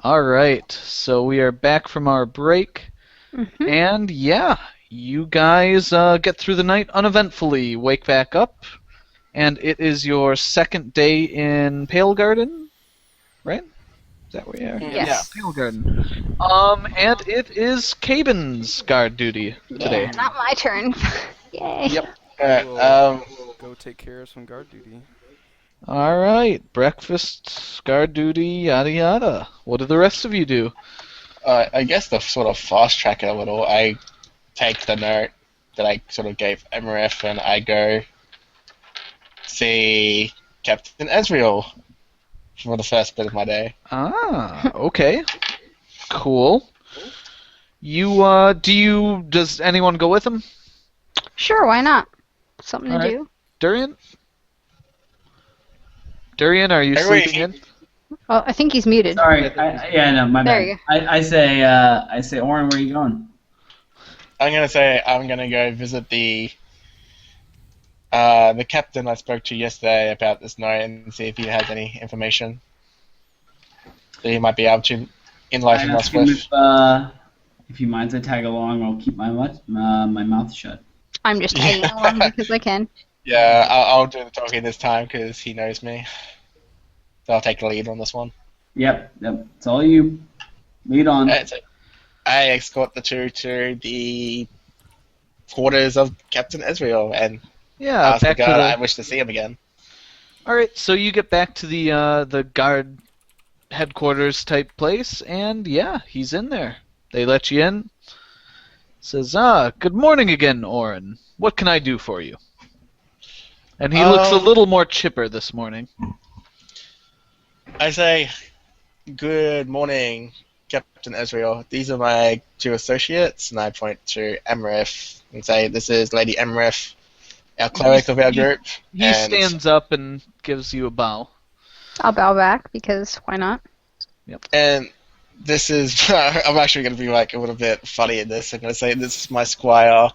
All right, so we are back from our break, Mm-hmm. and yeah, you guys get through the night uneventfully, wake back up, and it is your second day in Pale Garden, right? Is that where you are? Yeah, Yes. Pale Garden. And it is Caben's guard duty today. Yeah, not my turn. Yay. Yep. I Alright, will go take care of some guard duty. All right, breakfast, guard duty, yada yada. What do the rest of you do? I guess to sort of fast track it a little, I take the note that I sort of gave Emerith and I go see Captain Ezreal for the first bit of my day. Ah, okay. Cool. Does anyone go with him? Sure, why not? Something to Alright. do. Durian? Durian, are you Everybody- sleeping in? Oh, I think he's muted. Sorry, no, my There bad. you I say, Oren, where are you going? I'm gonna say I'm gonna go visit the captain I spoke to yesterday about this note and see if he has any information that he might be able to enlighten I us ask him with. if he minds I tag along. I'll keep my mouth shut. I'm just tagging along because I can. Yeah, I'll do the talking this time because he knows me. So I'll take the lead on this one. Yep. It's all you. Lead on. So I escort the two to the quarters of Captain Ezreal and Yeah, ask the back to guard I the. wish to see him again. All right, so you get back to the guard headquarters type place, and yeah, he's in there. They let you in. Says, good morning again, Oren. What can I do for you? And he looks a little more chipper this morning. I say, good morning, Captain Ezreal. These are my two associates, and I point to Emerith and say, this is Lady Emerith, our cleric of our group. He and stands up and gives you a bow. I'll bow back because why not? And this is, I'm actually going to be like a little bit funny in this. I'm going to say, this is my squire,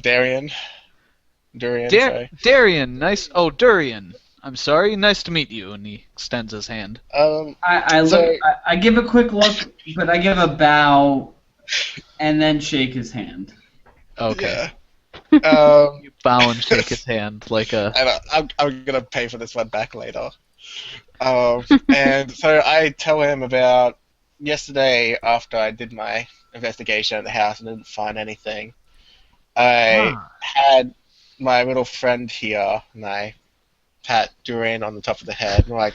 Darian. Sorry. Darian, nice. Oh, Durian. I'm sorry. Nice to meet you. And he extends his hand. I So- look. I give a quick look, but I give a bow, and then shake his hand. Okay. Yeah. You bow and shake his hand like a. And I'm gonna pay for this one back later. And so I tell him about yesterday after I did my investigation at the house and didn't find anything. I had my little friend here, and I pat Duran on the top of the head, and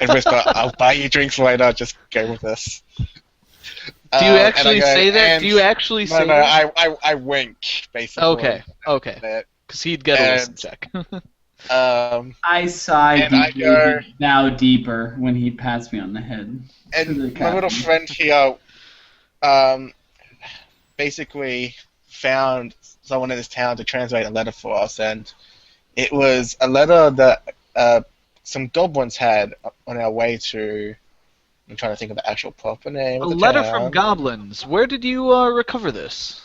and whisper, "I'll buy you drinks later. Just go with this." Do you And I actually go, say that? "And-" Do you actually No, say no. that? I wink basically. Okay. Because he'd get a And- listen check. I sigh And I deeply, go- but bow deeper when he pats me on the head. To the And my captain. little friend here, basically found someone in this town to translate a letter for us, and it was a letter that some goblins had on our way to. I'm trying to think of the actual proper name. A of the letter town. from goblins. Where did you recover this?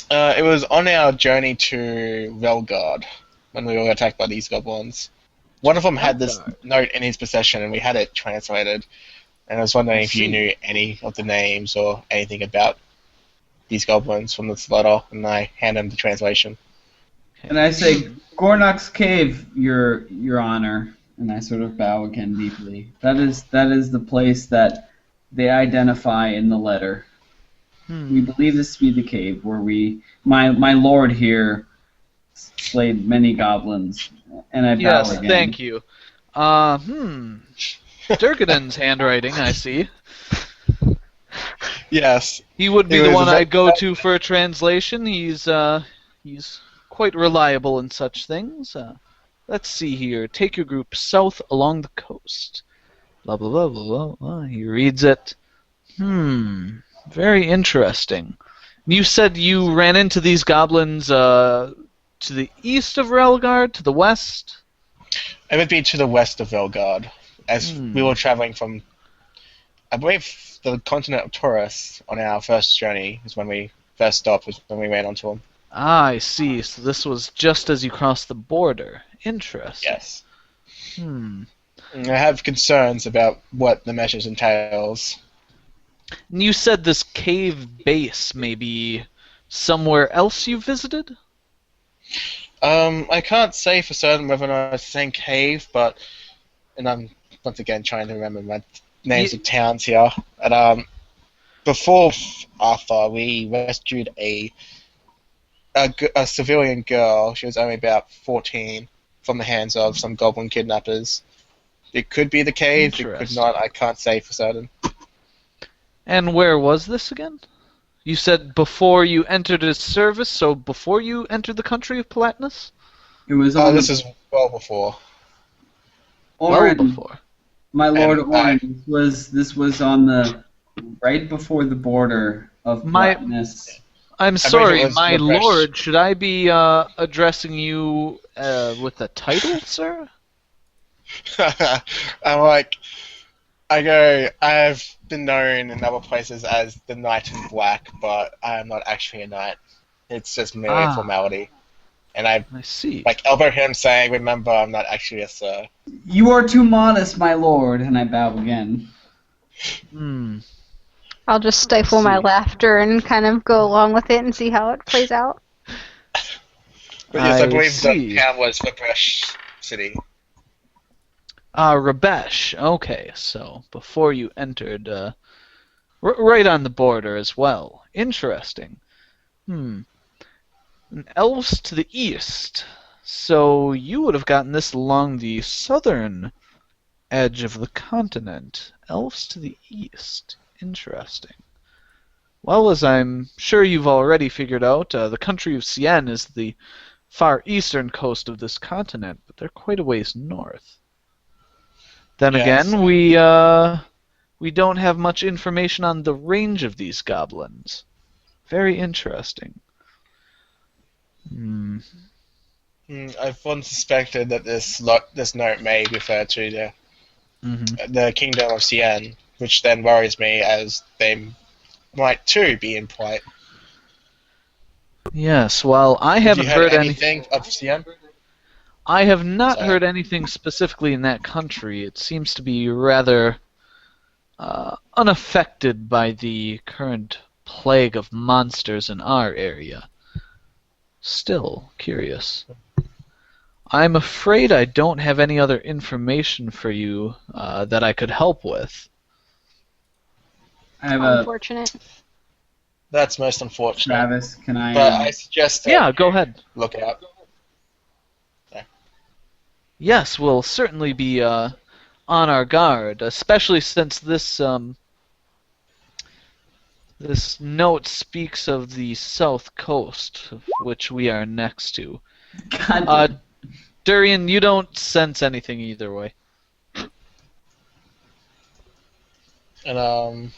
It was on our journey to Velgard when we were attacked by these goblins. One of them had this Velgard. note in his possession, and we had it translated. And I was wondering if you see. knew any of the names or anything about these goblins from this letter, and I hand him the translation. And I say, Gornok's Cave, Your Honor. And I sort of bow again deeply. That is the place that they identify in the letter. We believe this to be the cave where my lord here slayed many goblins. And I bow Yes, again. thank you. Durgaden's handwriting, I see. Yes. He would be It the was one a I'd go to for a translation. He's quite reliable in such things. Let's see here. Take your group south along the coast. Blah blah blah blah blah. He reads it. Very interesting. You said you ran into these goblins to the east of Relgard, to the west? It would be to the west of Velgard, as we were traveling from, I believe, the continent of Taurus on our first journey, is when we first stopped, was when we ran onto them. Ah, I see. So this was just as you crossed the border. Interesting. Yes. I have concerns about what the message entails. And you said this cave base may be somewhere else you visited? I can't say for certain whether or not it's the same cave, and I'm once again trying to remember my names of towns here. And before Arthur, we rescued a civilian girl. She was only about 14 from the hands of some goblin kidnappers. It could be the cave. It could not. I can't say for certain. And where was this again? You said before you entered his service, so before you entered the country of Palatinus? It was Oh, on this is well before. Orin, Well before. my lord And Orin. This was on the right before the border of My- Blackness. I'm believe sorry, it was my Ramesh. lord. Should I be addressing you with a title, sir? I'm like, I've been known in other places as the Knight in Black, but I am not actually a knight. It's just merely Ah. formality. And I I see. elbow him saying, remember, I'm not actually a sir. You are too modest, my lord, and I bow again. Hmm. I'll just stifle my laughter and kind of go along with it and see how it plays out. But yes, I I believe see. the town was Labresh City. Rabesh. Okay, so before you entered, right on the border as well. Interesting. And elves to the east. So you would have gotten this along the southern edge of the continent. Elves to the east. Interesting. Well, as I'm sure you've already figured out, the country of Cien is the far eastern coast of this continent, but they're quite a ways north. Then Yes. again, we don't have much information on the range of these goblins. Very interesting. I've once suspected that this note may refer to the kingdom of Cien, which then worries me as they might too be in plight. Yes, well, I Have you haven't heard heard any. anything of Cien? I have not Sorry. heard anything specifically in that country. It seems to be rather unaffected by the current plague of monsters in our area. Still curious. I'm afraid I don't have any other information for you that I could help with. I have a Unfortunate. That's most unfortunate. Travis. Can I? But I suggest that Yeah, go ahead. look out. Yes, we'll certainly be on our guard, especially since this note speaks of the south coast, which we are next to. God, Durian, you don't sense anything either way. And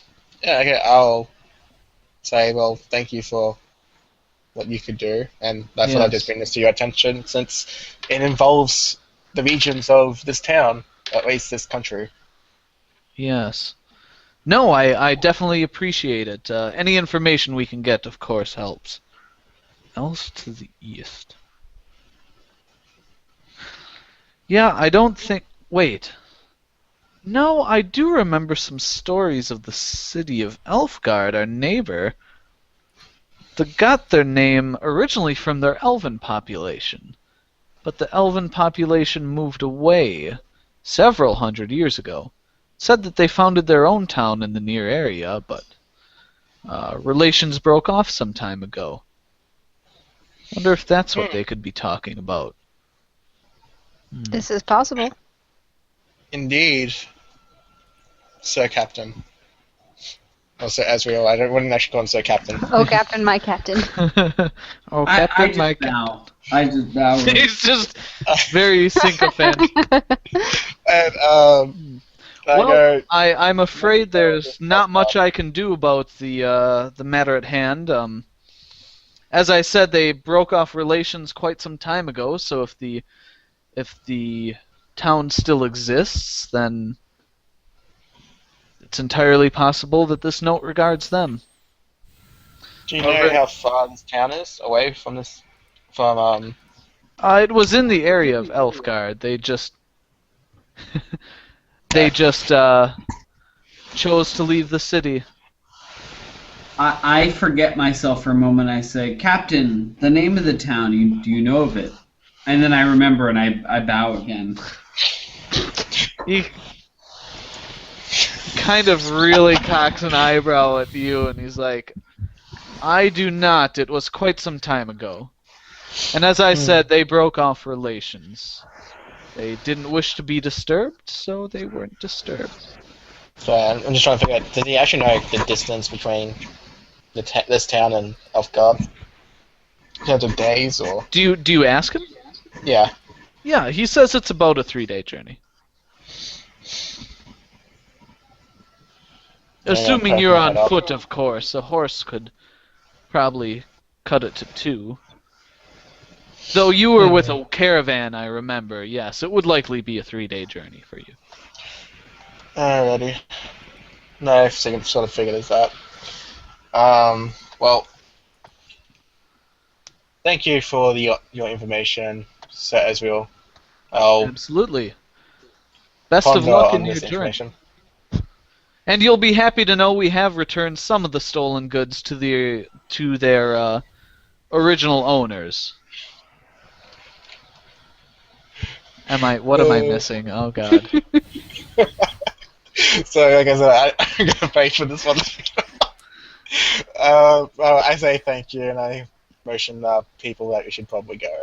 yeah, okay, I'll say, well, thank you for what you could do, and that's what I Yes. just bring this to your attention, since it involves the regions of this town, or at least this country. Yes. No, I definitely appreciate it. Any information we can get, of course, helps. Else to the east. Yeah, I don't think... Wait. No, I do remember some stories of the city of Elfgard, our neighbor, that got their name originally from their elven population. But the elven population moved away several hundred years ago. Said that they founded their own town in the near area, but relations broke off some time ago. Wonder if that's what they could be talking about. This is possible. Indeed, Sir Captain. Or Sir Ezreal, I wouldn't actually call him Sir Captain. Oh, Captain, my Captain. Oh, I Captain, just my bow. I just bow. He's just very sycophantic. And, I Well, go, I'm afraid there's not much I can do about the matter at hand. As I said, they broke off relations quite some time ago. So if the town still exists, then it's entirely possible that this note regards them. do you know how far this town is away from this, from, It was in the area of Elfgard. They just They just chose to leave the city. I forget myself for a moment. I say, Captain, the name of the town, do you know of it? And then I remember and I bow again. He kind of really cocks an eyebrow at you, and he's like, I do not. It was quite some time ago. And as I said, they broke off relations. They didn't wish to be disturbed, so they weren't disturbed. So I'm just trying to figure out, does he actually know the distance between this town and Elfgard? In terms of days, or? Do you ask him? Yeah. Yeah, he says it's about a 3-day journey. Yeah, Assuming I'm you're cracking on that up. foot, of course. A horse could probably cut it to 2. Though you were with a caravan, I remember. Yes, it would likely be a 3-day journey for you. Alrighty. No, I sort of figured it's that. Well, thank you for your information, Sir Ezreal. I'll Absolutely. Best of ponder luck on in your this journey. information. And you'll be happy to know we have returned some of the stolen goods to their original owners. What am I missing? Oh god. So, like I said, I'm gonna pay for this one. Well, I say thank you, and I motion people that we should probably go.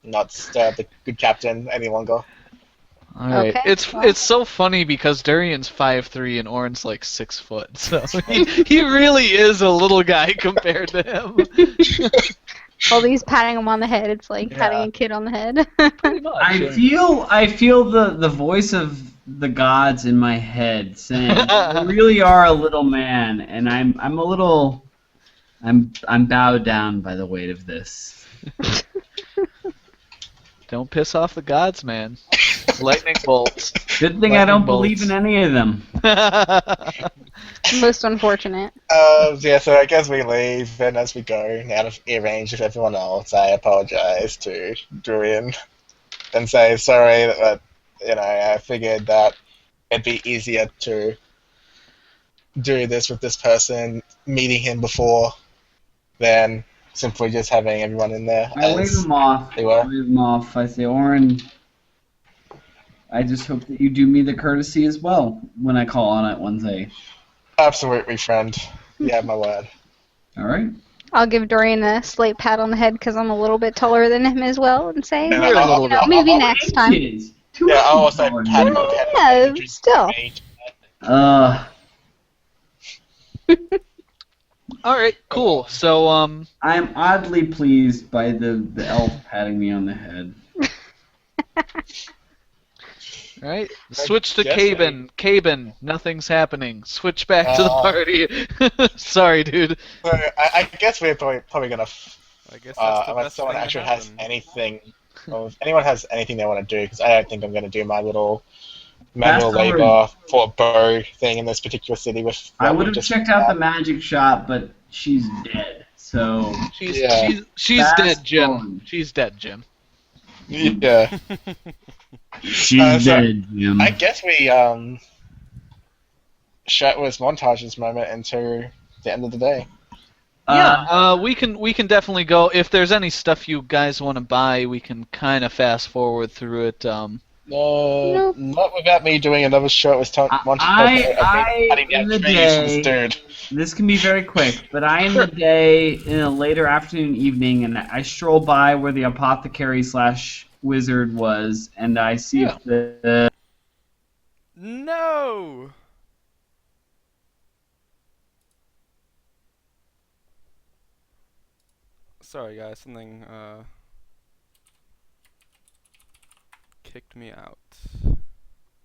Not disturb the good captain any longer. Alright. Okay, It's well. so funny because Darian's 5'3" and Orin's like 6 foot, so he really is a little guy compared to him. While he's patting him on the head, it's like patting Yeah. a kid on the head. Pretty much. I feel the voice of the gods in my head saying, "You really are a little man," and I'm bowed down by the weight of this. Don't piss off the gods, man. Lightning bolts. Good thing I Lightning don't believe bolts. in any of them. Most unfortunate. Yeah, so I guess we leave, and as we go, out of earrange with everyone else, I apologize to Durian and say sorry that, I figured that it'd be easier to do this with this person, meeting him before, than simply just having everyone in there. I wave as him off. they were. I wave him off. I say, Orin, I just hope that you do me the courtesy as well when I call on it one day. Absolutely, friend. You have my word. All right. I'll give Dorian a slight pat on the head because I'm a little bit taller than him as well, and say, Yeah, You're a little bit. maybe next time. Kids. Two Yeah, I'll kids also going pat him on. on the head. Yeah, and introduce still. me. Alright, cool. So, I'm oddly pleased by the elf patting me on the head. alright. Switch to guess Caben. Caben, nothing's happening. Switch back to the party. Sorry, dude. So I guess we're probably gonna, I guess that's the unless best someone thing to actually has happen. anything, or if anyone has anything they want to do, because I don't think I'm gonna do my little manual Fast forward. labor for a bow thing in this particular city with. I what would we have just checked out the magic shop, but she's dead. So She's Yeah. she's Fast dead, Jim. forward. She's dead, Jim. Yeah. she's so- dead, Jim. I guess we shut with montage this moment into the end of the day. We can definitely go. If there's any stuff you guys want to buy, we can kind of fast forward through it. No, not without me doing another short with montage. I adding in the the extra use day- for this dude. This can be very quick, but I am the day in a later afternoon, evening, and I stroll by where the apothecary / wizard was, and I see if the No! Sorry guys, something kicked me out.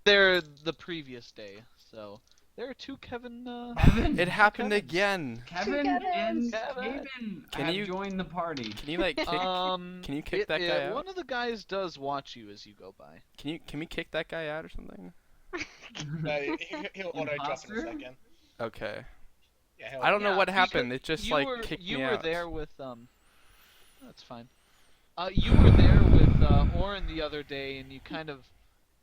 They're the previous day, so there are 2 Kevin. Kevin. It happened Kevins. again. Kevin Kevin. and Kevin. Kevin Can have you- joined the party. Can you like kick Can you kick that guy out? One of the guys does watch you as you go by. Can we kick that guy out or something? No, he'll auto drop in a Imposter? second. Okay. Yeah, I don't know Yeah, what because happened. It just you like were, kicked you me were out. there with That's fine. You were there with Orin the other day, and you kind of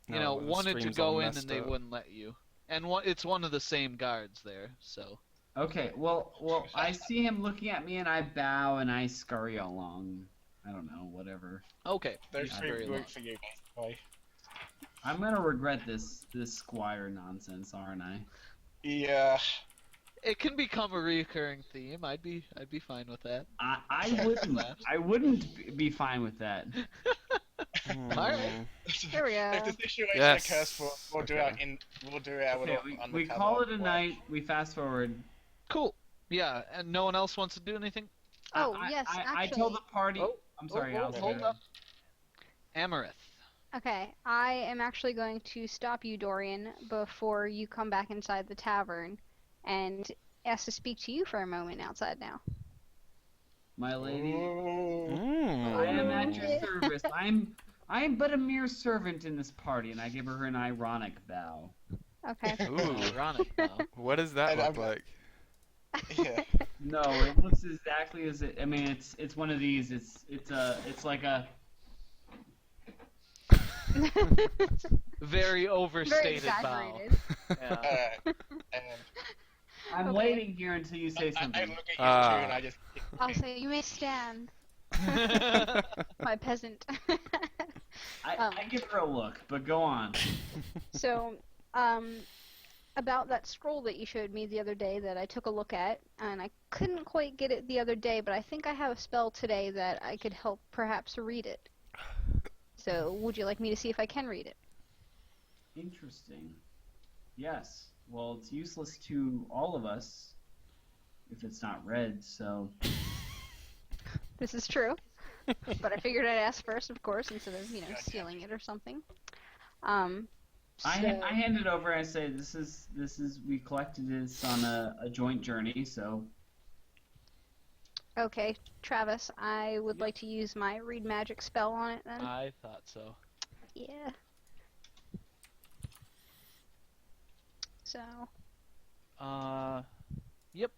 No, the wanted to stream's all go in and messed they up. wouldn't let you. And it's one of the same guards there, so. Okay, well, I see him looking at me, and I bow and I scurry along. I don't know, whatever. Okay. There's he's free very work long. for you, basically. I'm gonna regret this squire nonsense, aren't I? Yeah. It can become a recurring theme. I'd be fine with that. I wouldn't be fine with that. Alright. There we If go. the situation Yes. occurs, we'll do our Okay, little we undercover call it a work. night. We fast forward. Cool. Yeah, and no one else wants to do anything? Oh, I, yes, I actually. told the party. Oh, I'm sorry, oh, Alice. hold up. Amarith. Okay, I am actually going to stop you, Dorian, before you come back inside the tavern, and ask to speak to you for a moment outside now. My lady, Ooh. I am at your service. I am but a mere servant in this party, and I give her an ironic bow. Okay. Ooh. Ironic. Now. What does that And look I'm- like? Yeah. No, it looks exactly as it. I mean, it's one of these. It's like a. Very Very overstated bow. exaggerated. Yeah. Alright. And I'm Okay. waiting here until you say I something. look at you two Ah. and I just. I'll say, you may stand, my peasant. I give her a look, but go on. So, about that scroll that you showed me the other day that I took a look at, and I couldn't quite get it the other day, but I think I have a spell today that I could help perhaps read it. So, would you like me to see if I can read it? Interesting. Yes. Well, it's useless to all of us if it's not read. So This is true. But I figured I'd ask first, of course, instead of, stealing it or something. I So- hand it over. I say, "This is we collected this on a joint journey." So Okay, Travis, I would like to use my read magic spell on it then. I thought so. Yeah. So, Yep.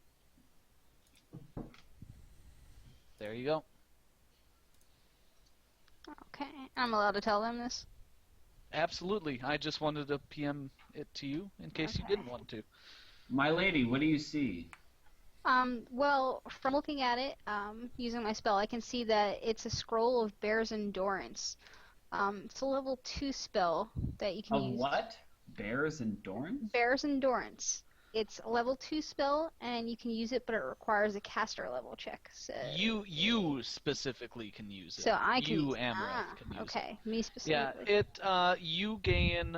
There you go. okay. I'm allowed to tell them this? Absolutely. I just wanted to PM it to you in case you Okay. didn't want to. my lady, what do you see? Well, from looking at it, using my spell, I can see that it's a scroll of Bear's Endurance. It's a level 2 spell that you can Of use. what? Bear's Endurance? Bear's Endurance. It's a level 2 spell, and you can use it, but it requires a caster level check. So You specifically can use it. So I can You, use Amareth, can use it. okay, me Yeah, specifically. you gain,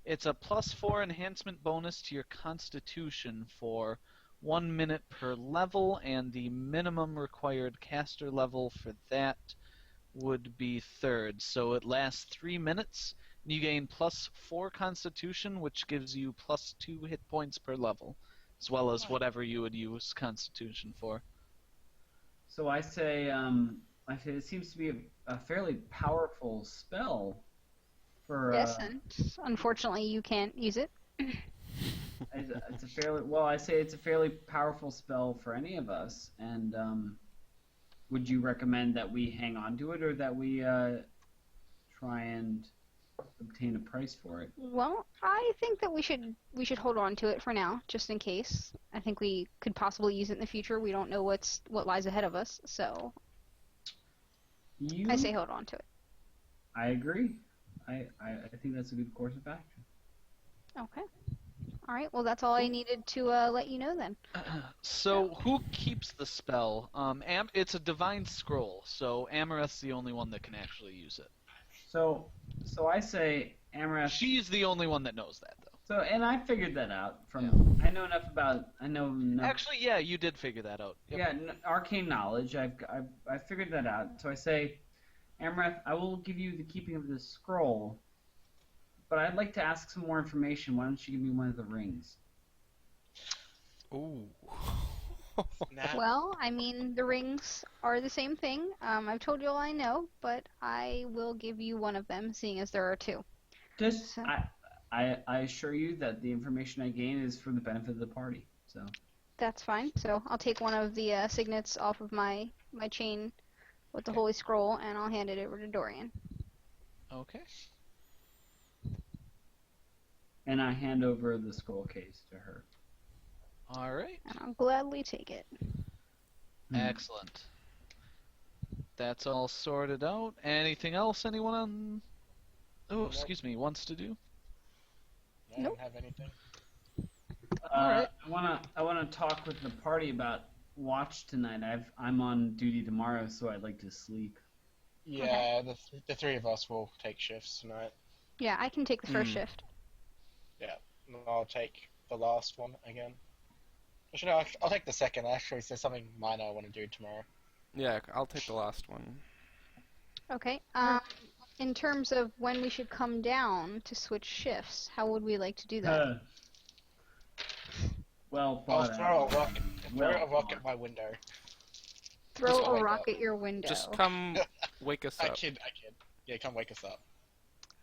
it's a +4 enhancement bonus to your constitution for 1 minute per level, and the minimum required caster level for that would be 3rd. So it lasts 3 minutes, and you gain +4 constitution, which gives you +2 hit points per level, as well as whatever you would use constitution for. So I say, it seems to be a fairly powerful spell for. Yes, and unfortunately you can't use it. It's a fairly well. I say it's a fairly powerful spell for any of us. And would you recommend that we hang on to it, or that we try and obtain a price for it? Well, I think that we should hold on to it for now, just in case. I think we could possibly use it in the future. We don't know what lies ahead of us, so I say hold on to it. I agree. I think that's a good course of action. Okay. All right. Well, that's all I needed to let you know then. So who keeps the spell? It's a divine scroll, so Amareth's the only one that can actually use it. So I say, Amareth. She's the only one that knows that, though. So, and I figured that out from. I know enough about. I know enough. Actually, yeah, you did figure that out. Yep. Yeah, arcane knowledge. I figured that out. So I say, Amareth, I will give you the keeping of this scroll, but I'd like to ask some more information. Why don't you give me one of the rings? Ooh. Nah. Well, I mean, the rings are the same thing. I've told you all I know, but I will give you one of them, seeing as there are 2. Just, So- I assure you that the information I gain is for the benefit of the party. So That's fine. So I'll take one of the signets off of my chain with the Holy Scroll, and I'll hand it over to Dorian. Okay. and I hand over the scroll case to her. All right. And I'll gladly take it. Excellent. That's all sorted out. Anything else anyone on... Oh, excuse me, wants to do? I don't have anything. Alright. I wanna talk with the party about watch tonight. I'm on duty tomorrow, so I'd like to sleep. Yeah, the three of us will take shifts tonight. Yeah, I can take the first shift. And I'll take the last one again. Actually, no, I'll take the second. Actually, there's something minor I want to do tomorrow. Yeah, I'll take the last one. Okay. In terms of when we should come down to switch shifts, how would we like to do that? Well I'll thought throw out. a rock. Throw a rock at my window. Throw just a wake rock up. at your window. Just come wake us I up. kid. Yeah, come wake us up.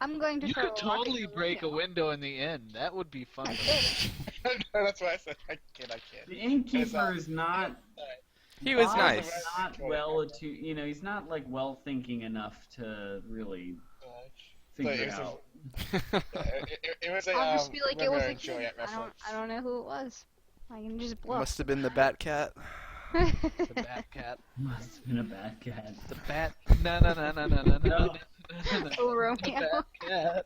I'm going to You throw could a rock totally at your break a window. window in the inn. That would be fun. I did. No, that's why I said I kid. The innkeeper is not. He was Bob nice. is not well attuned. You know, he's not like well thinking enough to really figure So it it was out. It was a I'll just be like, it was Romeo a and Juliet kid. reference. I don't know who it was. I can just bluff. Must have been the Bat Cat. The Bat Cat. Must have been a bad cat. The Bat. No, no, no, no, no, no, no. No. Oh, The Romeo. Bat Cat.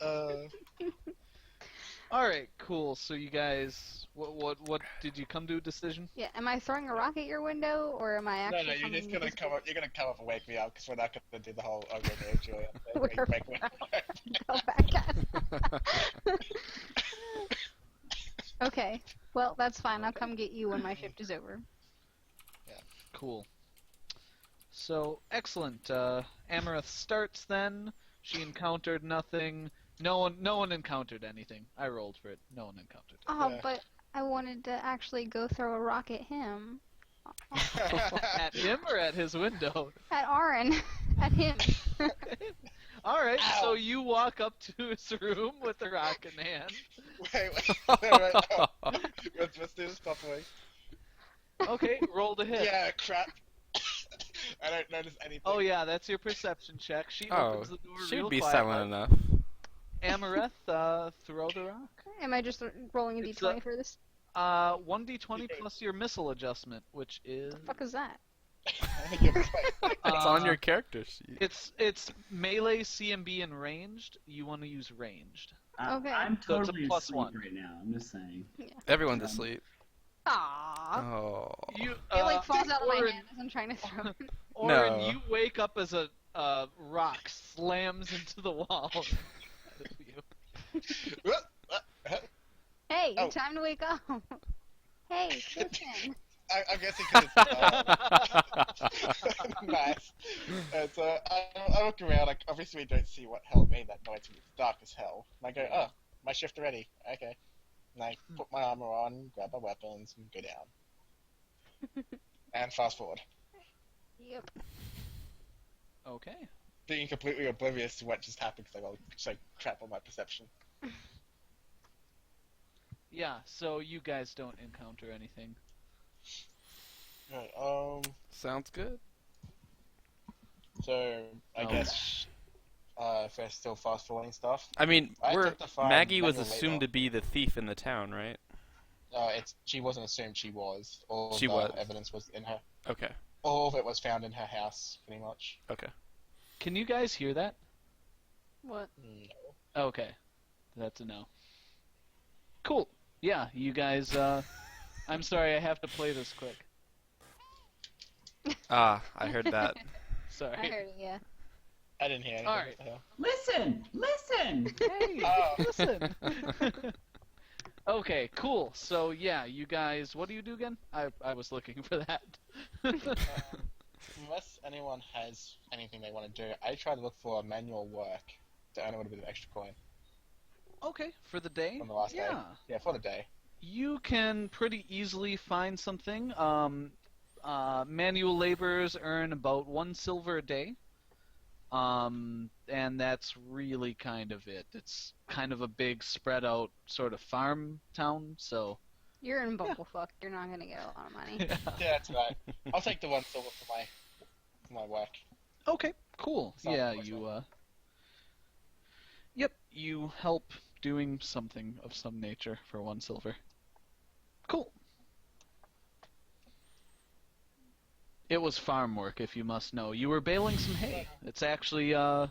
Uh, All right, cool. So you guys, what did you come to a decision? Yeah, am I throwing a rock at your window, or am I no, actually no, you're coming just gonna to come up. You're gonna come up and wake me up because we're not gonna do the whole Romeo and Juliet thing. We're where you break window. go back at? Okay, well, that's fine. I'll come get you when my shift is over. Cool. So excellent. Amaranth starts then. She encountered nothing. No one encountered anything. I rolled for it. No one encountered it. Oh, Yeah. but I wanted to actually go throw a rock at him. At him or at his window? At Aaron. At him. All right. Ow. So you walk up to his room with a rock in hand. wait. No. Let's do this properly. Okay. Roll to hit. Yeah, crap. I don't notice anything. Oh yeah, that's your perception check. She Oh, opens the door she'd real be quiet. silent enough. Amareth, throw the rock. Am I just rolling a It's d20 a- for this? 1d20 plus your missile adjustment, which is The fuck is that? It's on your character sheet. It's melee, CMB, and ranged. You want to use ranged. Okay. I'm So it's a totally plus asleep one. right now. I'm just saying. Everyone's asleep. Aww. Oh. You It like falls out of my Orin, hand as I'm trying to throw it. Orin, No. you wake up as a rock slams into the wall. Hey, Oh. time to wake up. Hey, listen. I'm guessing because it's nice. So I look around. Like, obviously, we don't see what hell made that noise. It's dark as hell. And I go, oh, my shift already. Okay. And I put my armor on, grab my weapons, and go down. And fast forward, Yep. Okay. being completely oblivious to what just happened because I got so crap on my perception. Yeah. So you guys don't encounter anything. Right, Sounds good. so I Oh. guess if we're still fast forwarding stuff, I mean, I took the fine Maggie was manual assumed labor. to be the thief in the town, right? she wasn't assumed. She was. All She the was. evidence was in her. Okay. All of it was found in her house, pretty much. Okay. Can you guys hear that? What? No. Okay. That's a no. Cool. Yeah, you guys, I'm sorry, I have to play this quick. Ah, I heard that. Sorry. I heard it, yeah. I didn't hear anything. All right. What the hell? Listen, listen. Hey, Oh. listen. Okay, cool. So yeah, you guys, what do you do again? I was looking for that. Unless anyone has anything they want to do, I try to look for manual work to earn a little bit of extra coin Okay, for the day. on the last day. Yeah, Yeah, for the day. you can pretty easily find something. Manual laborers earn about 1 silver a day. And that's really kind of it. It's kind of a big spread out sort of farm town, so You're in Bumblefuck. You're not gonna get a lot of money. Yeah, that's right. I'll take the 1 silver for my work. Okay, cool. Sounds Yeah, like you Yep, you help doing something of some nature for 1 silver. Cool. It was farm work, if you must know. You were baling some hay. It's actually Yes,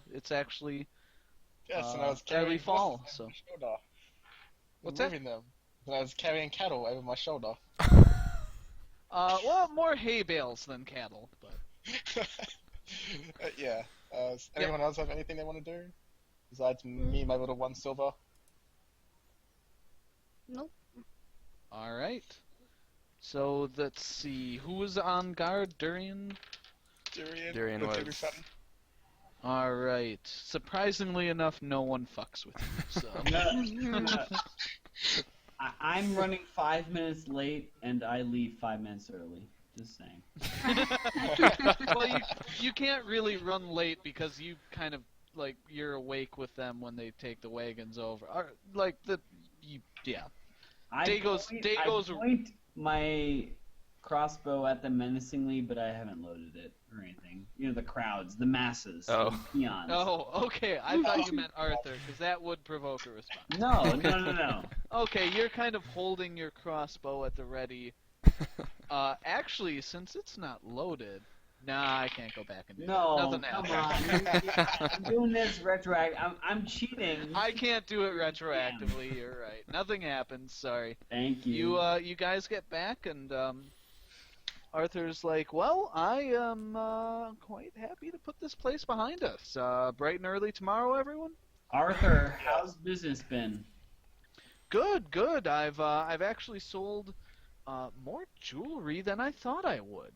and I was early carrying fall, horses so. over my shoulder. What's that? Moving them. And I was carrying cattle over my shoulder. Well, more hay bales than cattle, but Yeah. Does anyone else have anything they want to do? Besides me and my little 1 silver? Nope. all right. So let's see, who was on guard? Durian. Durian With was- every button. All right. Surprisingly enough, no one fucks with you. So. I'm running 5 minutes late, and I leave 5 minutes early. Just saying. Well, you can't really run late because you kind of like you're awake with them when they take the wagons over. Yeah. Day goes- I point my crossbow at them menacingly, but I haven't loaded it or anything. You know, the crowds, the masses, Oh. the peons. Oh, okay. I thought you meant Arthur, because that would provoke a response. No. Okay, you're kind of holding your crossbow at the ready. Actually, since it's not loaded, nah, I can't go back and do No, that. Nothing come happened. on. I'm doing this retroactive. I'm cheating. I can't do it retroactively. You're right. Nothing happens. Sorry. Thank you. You guys get back, and Arthur's like, well, I am quite happy to put this place behind us. Bright and early tomorrow, everyone. Arthur, how's business been? Good. I've actually sold more jewelry than I thought I would.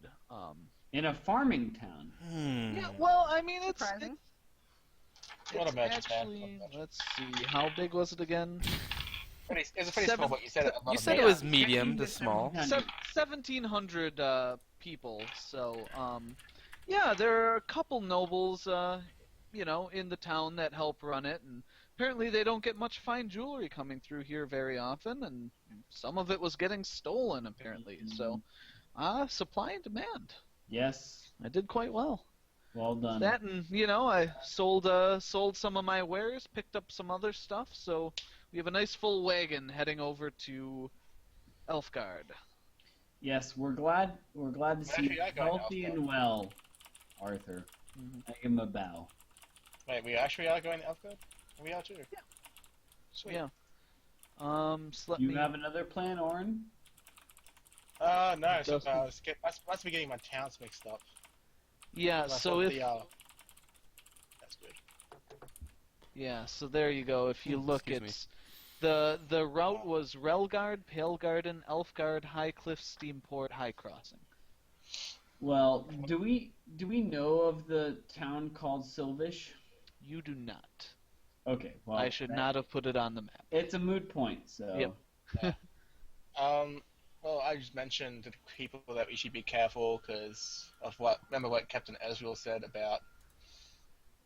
In a farming town. Yeah. Well, I mean, it's Surprising. What a magic actually. man. Let's see. How big was it again? It was pretty Seven- small, but you said it a lot You of said it more. was medium to small. 1,700 people. So, yeah, there are a couple nobles, in the town that help run it, and apparently they don't get much fine jewelry coming through here very often, and some of it was getting stolen apparently. So, supply and demand. Yes. I did quite well. Well done. That and I sold some of my wares, picked up some other stuff, so we have a nice full wagon heading over to Elfgard. Yes, we're glad to see you Actually, I got healthy Alpha. and well, Arthur. Mhm. I give him a bow. Wait, we actually are going to Elfgard? We are too. Yeah. Sweet. Yeah. So let You me. have another plan, Orin? No, so Dustin. I must be getting my towns mixed up. Yeah. I So thought if that's good. so there you go. If you look, Excuse me. it's the route was Relgard, Palegarden, Elfgard, Highcliff, Steamport, High Crossing. Well, do we know of the town called Silvish? You do not. Okay, well, I should not have put it on the map. It's a moot point, so. Yep. Well, I just mentioned to the people that we should be careful because of remember what Captain Ezreal said about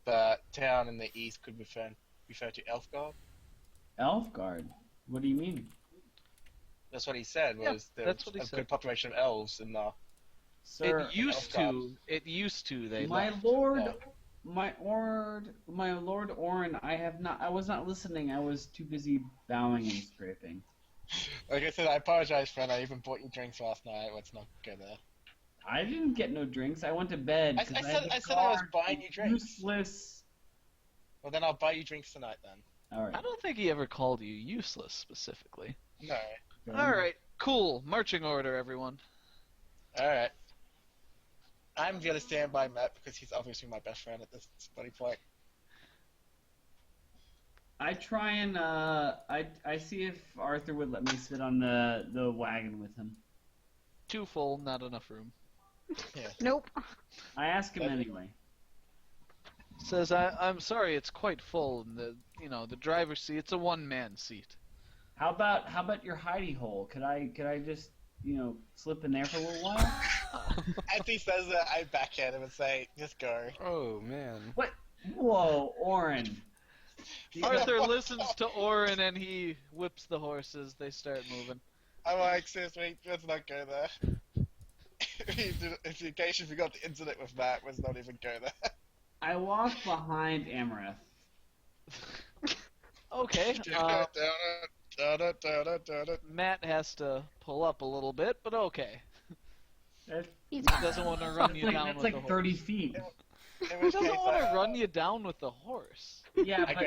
the town in the east could refer to Elfgard? Elfgard? What do you mean? That's what he said, Yeah, was there that's was what he a said. good population of elves in the... Sir, It used Elfgard. to. It used to. They my left. lord, Yeah. my lord Orin, I was not listening. I was too busy bowing and scraping. Like I said, I apologize, friend. I even bought you drinks last night. Let's not go there. I didn't get no drinks. I went to bed. I 'cause said- had to I said I was guard buying you a drinks. Useless. Well, then I'll buy you drinks tonight, then. All right. I don't think he ever called you useless specifically. No. All right, cool. Marching order, everyone. Alright. I'm gonna stand by Matt because he's obviously my best friend at this bloody point. I try and I see if Arthur would let me sit on the wagon with him. Too full, not enough room. Nope. I ask him anyway. Says I'm sorry, it's quite full. And the driver's seat. It's a one-man seat. How about your hidey hole? Could I just slip in there for a little while? As he says that, I backhand him and say, just go. Oh man. What? Whoa, Orin. Arthur listens to Orin and he whips the horses. They start moving. I'm like, seriously, let's not go there. In case you forgot the incident with Matt, let's not even go there. I walk behind Amareth. Okay. Matt has to pull up a little bit, but okay. That's He's He doesn't want to run you like, down that's with like the horse. 30 feet. He doesn't want to run you down with the horse. Yeah, I go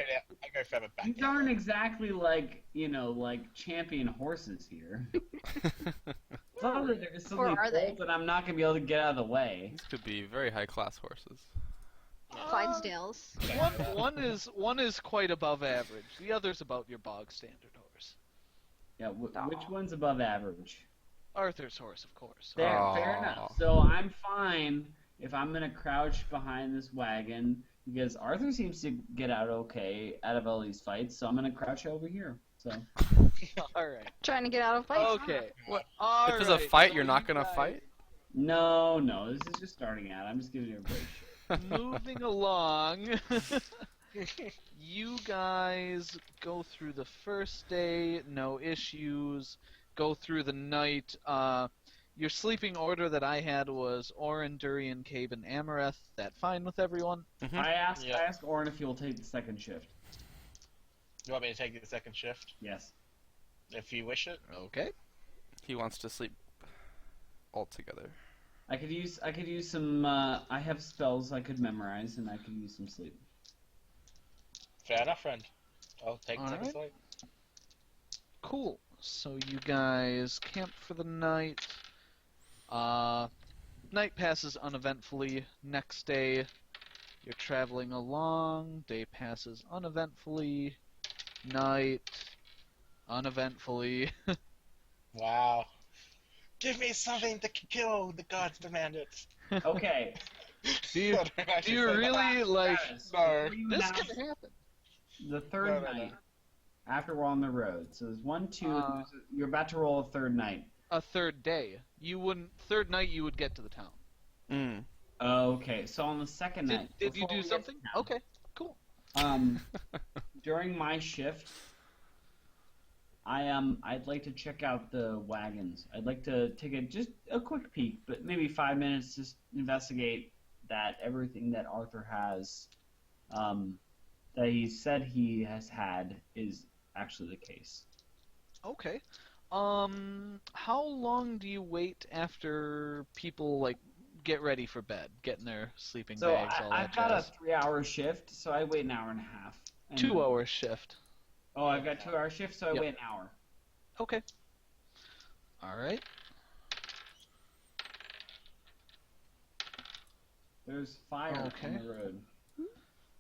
further back. these aren't exactly like, like champion horses here. It's not that they're suddenly Or are they? bolt and I'm not going to be able to get out of the way. These could be very high-class horses. Clydesdales. One is quite above average. The other's about your bog standard horse. Yeah, which one's above average? Arthur's horse, of course. Fair Aw. enough. So I'm fine if I'm going to crouch behind this wagon because Arthur seems to get out okay out of all these fights, so I'm going to crouch over here. So All right. Trying to get out of fights. Okay. What? All If there's a right, fight, so you're not you gonna guys- fight? no, this is just starting out. I'm just giving you a break. Moving along. You guys go through the first day, no issues. Go through the night. Your sleeping order that I had was Orin, Durian, Cave, and Amareth. That fine with everyone? I asked Yeah. Orin if he'll take the second shift. You want me to take the second shift? Yes. If you wish it. Okay. He wants to sleep all together. I could use some. I have spells I could memorize, and I could use some sleep. Fair enough, friend. I'll take the second Alright. sleep. Cool. So you guys camp for the night. Night passes uneventfully. Next day, you're traveling along. Day passes uneventfully. Night, uneventfully. Wow. Give me something to kill. The gods demand it. Okay. do you really like? No. Before you This announce can happen. the third No. night after we're on the road. So there's 1, 2. Uh, You're about to roll a third night. A third day. Third night you would get to the town. Mm. Okay. So on the second Did, night. did you before do we get to something? town, Okay, cool. During my shift, I'd like to check out the wagons. I'd like to take just a quick peek, but maybe 5 minutes, just investigate that everything that Arthur has, that he said he has had, is actually the case. Okay. How long do you wait after people like get ready for bed, getting their sleeping So bags, all I've that got a jazz? 3-hour shift, so I wait an hour and a half. And- 2-hour shift. Oh, I've got 2-hour shift, so I Yep. wait an hour. Okay. All right. There's fire Okay. on the road.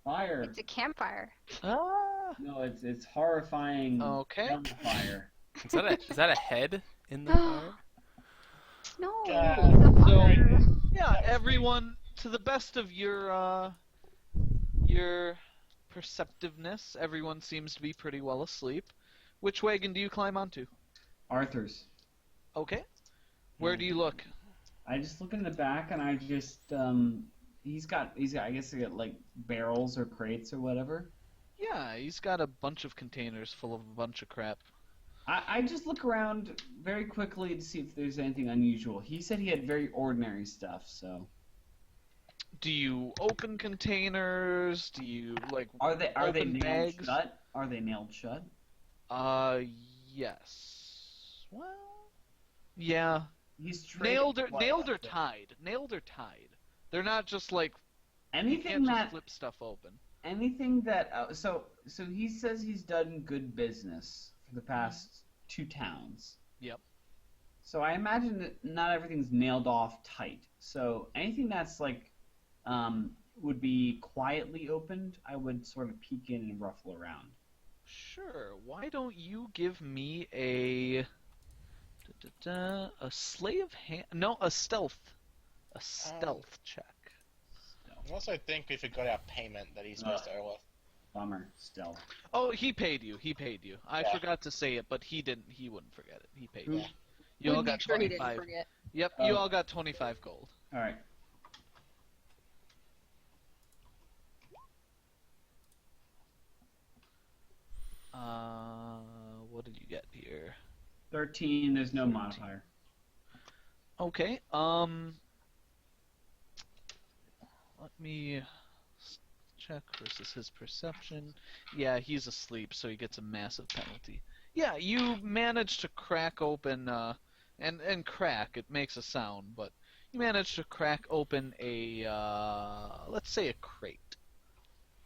Fire. It's a campfire. Ah. No, it's horrifying. Okay. Fire. Is that a head in the fire? No, God. it's a So- fire. Yeah, everyone, to the best of your perceptiveness, everyone seems to be pretty well asleep. Which wagon do you climb onto? Arthur's. Okay. Where do you look? I just look in the back and I just he's got I guess he got like barrels or crates or whatever. Yeah, he's got a bunch of containers full of a bunch of crap. I just look around very quickly to see if there's anything unusual. He said he had very ordinary stuff, so Do you open containers? Do you like are they open nailed bags? shut? Are they nailed shut? Yes. Well, yeah. He's trading Nailed or what? tied. Nailed or tied. They're not just like you Anything can't just that flip stuff open. anything that so he says he's done good business for the past 2 towns. Yep. So I imagine that not everything's nailed off tight. So anything that's like would be quietly opened, I would sort of peek in and ruffle around. Sure. Why don't you give me a slay of hand? No, a stealth. A stealth check. I also think we forgot our payment that he's supposed to owe us. Bummer, stealth. Oh, he paid you. He paid you. I Yeah. forgot to say it, but he didn't. He wouldn't forget it. He paid you. Yeah. You all Would got be sure he didn't 25. forget. Yep. Oh. You all got 25 gold. All right. What did you get here? 13. There's no modifier. Okay. Let me check versus his perception. Yeah, he's asleep, so he gets a massive penalty. Yeah, you manage to crack open, and crack, it makes a sound, but you manage to crack open a, let's say a crate.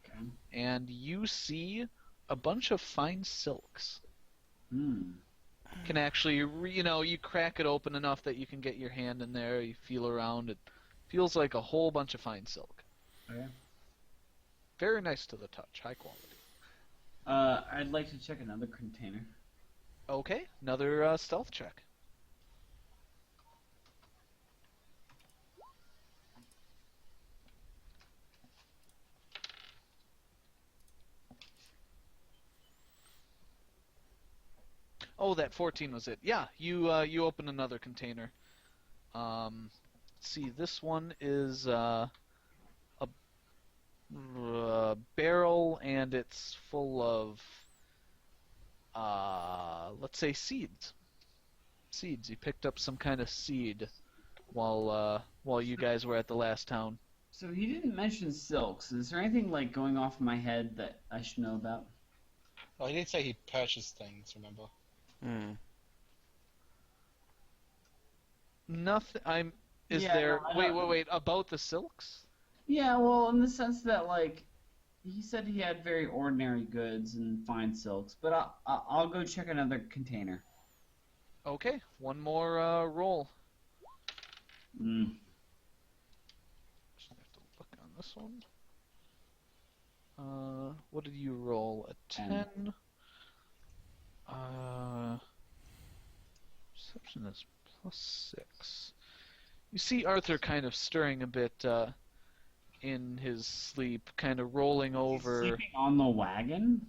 Okay. And you see a bunch of fine silks. Can actually, you crack it open enough that you can get your hand in there, you feel around, it feels like a whole bunch of fine silk. Okay. Very nice to the touch, high quality. I'd like to check another container. Okay, another stealth check. Oh, that 14 was it. Yeah, you open another container. Let's see, this one is a barrel, and it's full of, let's say, seeds. Seeds. You picked up some kind of seed while you guys were at the last town. So he didn't mention silks. Is there anything like going off in my head that I should know about? Well, he did say he purchased things, remember? Nothing. Is Yeah, there? no, I Wait, don't- wait. About the silks? Yeah, well, in the sense that like he said he had very ordinary goods and fine silks, but I'll go check another container. Okay, one more roll. Just have to look on this one. What did you roll? A 10. Perception is +6. You see Arthur kind of stirring a bit in his sleep, kind of rolling over. Sleeping on the wagon?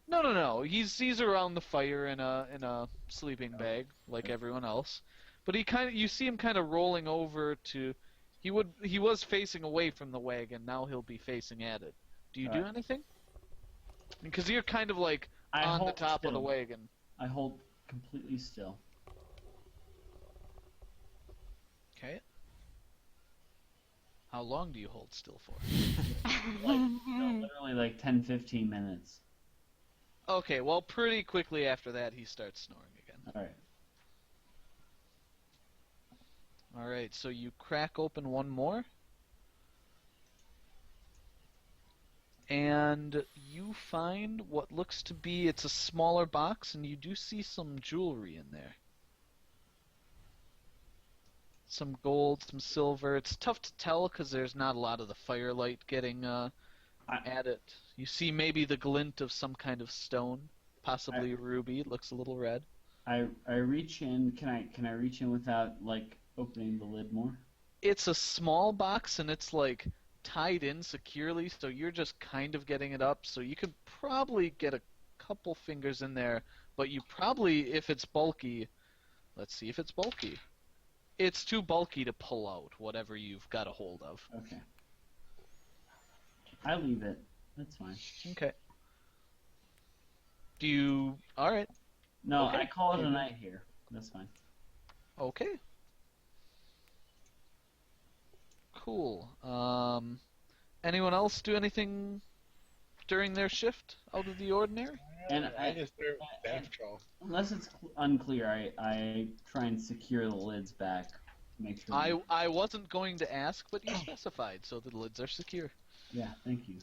No. He's around the fire in a sleeping bag like everyone else. But you see him kind of rolling over to. He was facing away from the wagon. Now he'll be facing at it. Do you do anything? Because you're kind of like I on the hold top of the still. wagon. I hold completely still. Okay. How long do you hold still for? Literally like 10-15 minutes. Okay, well, pretty quickly after that, he starts snoring again. Alright. Alright, so you crack open one more. And you find what looks to be, it's a smaller box, and you do see some jewelry in there. Some gold, some silver. It's tough to tell because there's not a lot of the firelight getting at it. You see maybe the glint of some kind of stone, possibly a ruby. It looks a little red. I reach in. Can I reach in without like opening the lid more? It's a small box and it's like tied in securely, so you're just kind of getting it up. So you could probably get a couple fingers in there, but you probably, if it's bulky, let's see if it's bulky. It's too bulky to pull out whatever you've got a hold of. Okay. I leave it. That's fine. Okay. Do you? All right. No, Okay. I call it a night here. That's fine. Okay. Cool. Anyone else do anything during their shift out of the ordinary? And I just threw Death Patrol. Unless it's unclear, I try and secure the lids back. Make sure. I wasn't going to ask, but you specified, so the lids are secure. Yeah, thank you.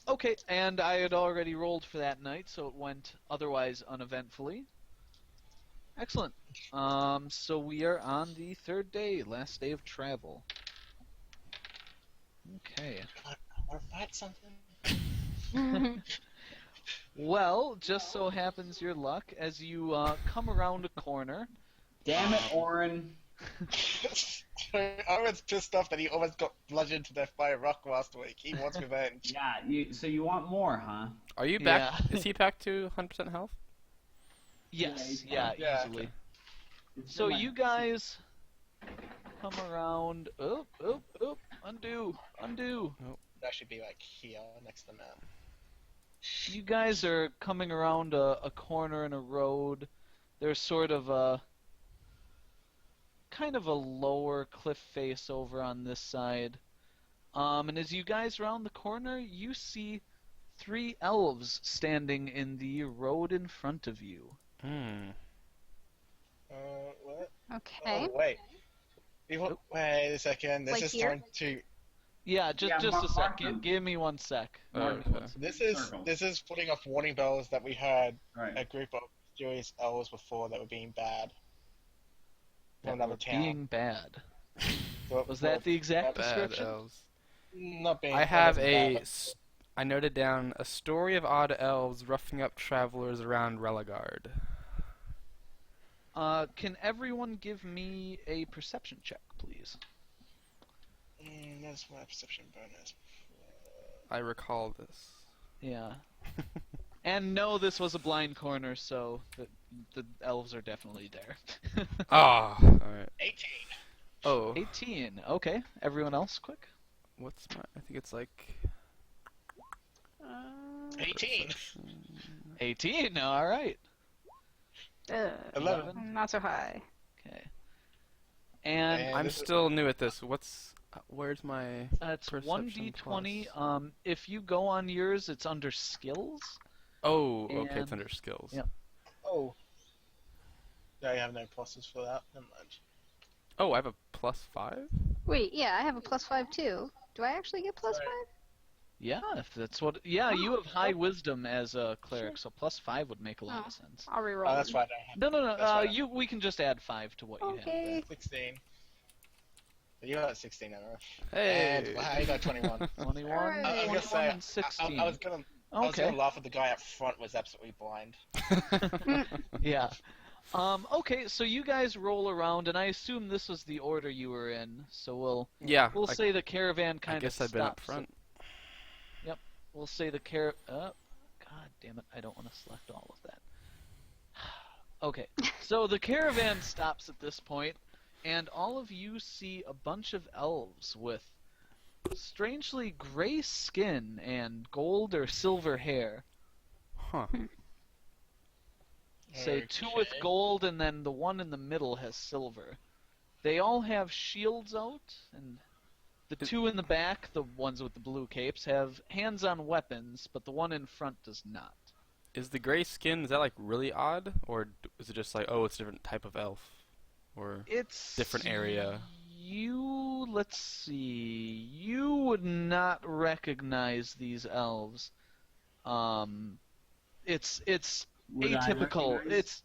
Okay, and I had already rolled for that night, so it went otherwise uneventfully. Excellent. So we are on the third day, last day of travel. Okay. I want to fight something. Well, just so happens your luck, as you come around a corner. Damn it, Orin. Owen's pissed off that he almost got bludgeoned to death by a rock last week. He wants revenge. Yeah, so you want more, huh? Are you back? Yeah. Is he back to 100% health? Yes, Yeah, yeah, easily. It's So been like- you guys come around. Undo. That should be like here, next to Matt. You guys are coming around a corner in a road. There's sort of a kind of a lower cliff face over on this side. And as you guys round the corner, you see 3 elves standing in the road in front of you. Hmm. What? Okay. Oh, wait. Wait a second. This Like is here? time to. Yeah, just a sec. mark them. Give me 1 sec. Okay. This is putting off warning bells that we heard Right. a group of mysterious elves before that were being bad. That From another were town. being bad. So, Was that the exact Bad description? elves. Not being. I have not a. bad, s- I noted down a story of odd elves roughing up travelers around Religard. Can everyone give me a perception check, please? That's my perception bonus. I recall this. Yeah. And no, this was a blind corner, so the elves are definitely there. Ah, alright. 18. Oh, 18. Okay. Everyone else, quick. what's my. I think it's like. 18. 18. All right. 11. Not so high. Okay. And I'm this is- still new at this. What's. Where's my. it's Perception 1d20. plus. If you go on yours, it's under skills. Oh, okay, it's And- under skills. Yep. Oh. I have no pluses for that. Never mind. Oh, I have a +5? Wait, yeah, I have a +5 too. Do I actually get +5? Yeah, if that's what. Yeah, you have high wisdom as a cleric, so +5 would make a lot of sense. I'll reroll. Oh, that's why I don't have. No, no, no. That's right. We can just add 5 to what you have. Okay. 16. You got 16, Emma. Hey! And I got 21. 21, Alright. I was 21, gonna say, and 16. I was Okay. gonna laugh at the guy up front was absolutely blind. Yeah. Okay, so you guys roll around, and I assume this was the order you were in. So we'll Yeah, say the caravan I kind of guess stops. I've been up front. We'll say the God damn it! I don't want to select all of that. Okay, so the caravan stops at this point, and all of you see a bunch of elves with strangely gray skin and gold or silver hair. Huh. Say 2 with Okay. gold, and then the one in the middle has silver. They all have shields out, and the 2 in the back, the ones with the blue capes, have hands on weapons, but the one in front does not. Is the gray skin, is that like really odd? Or is it just like, oh, it's a different type of elf? Or. It's Different area. Let's see. You would not recognize these elves. It's Would I atypical. recognize?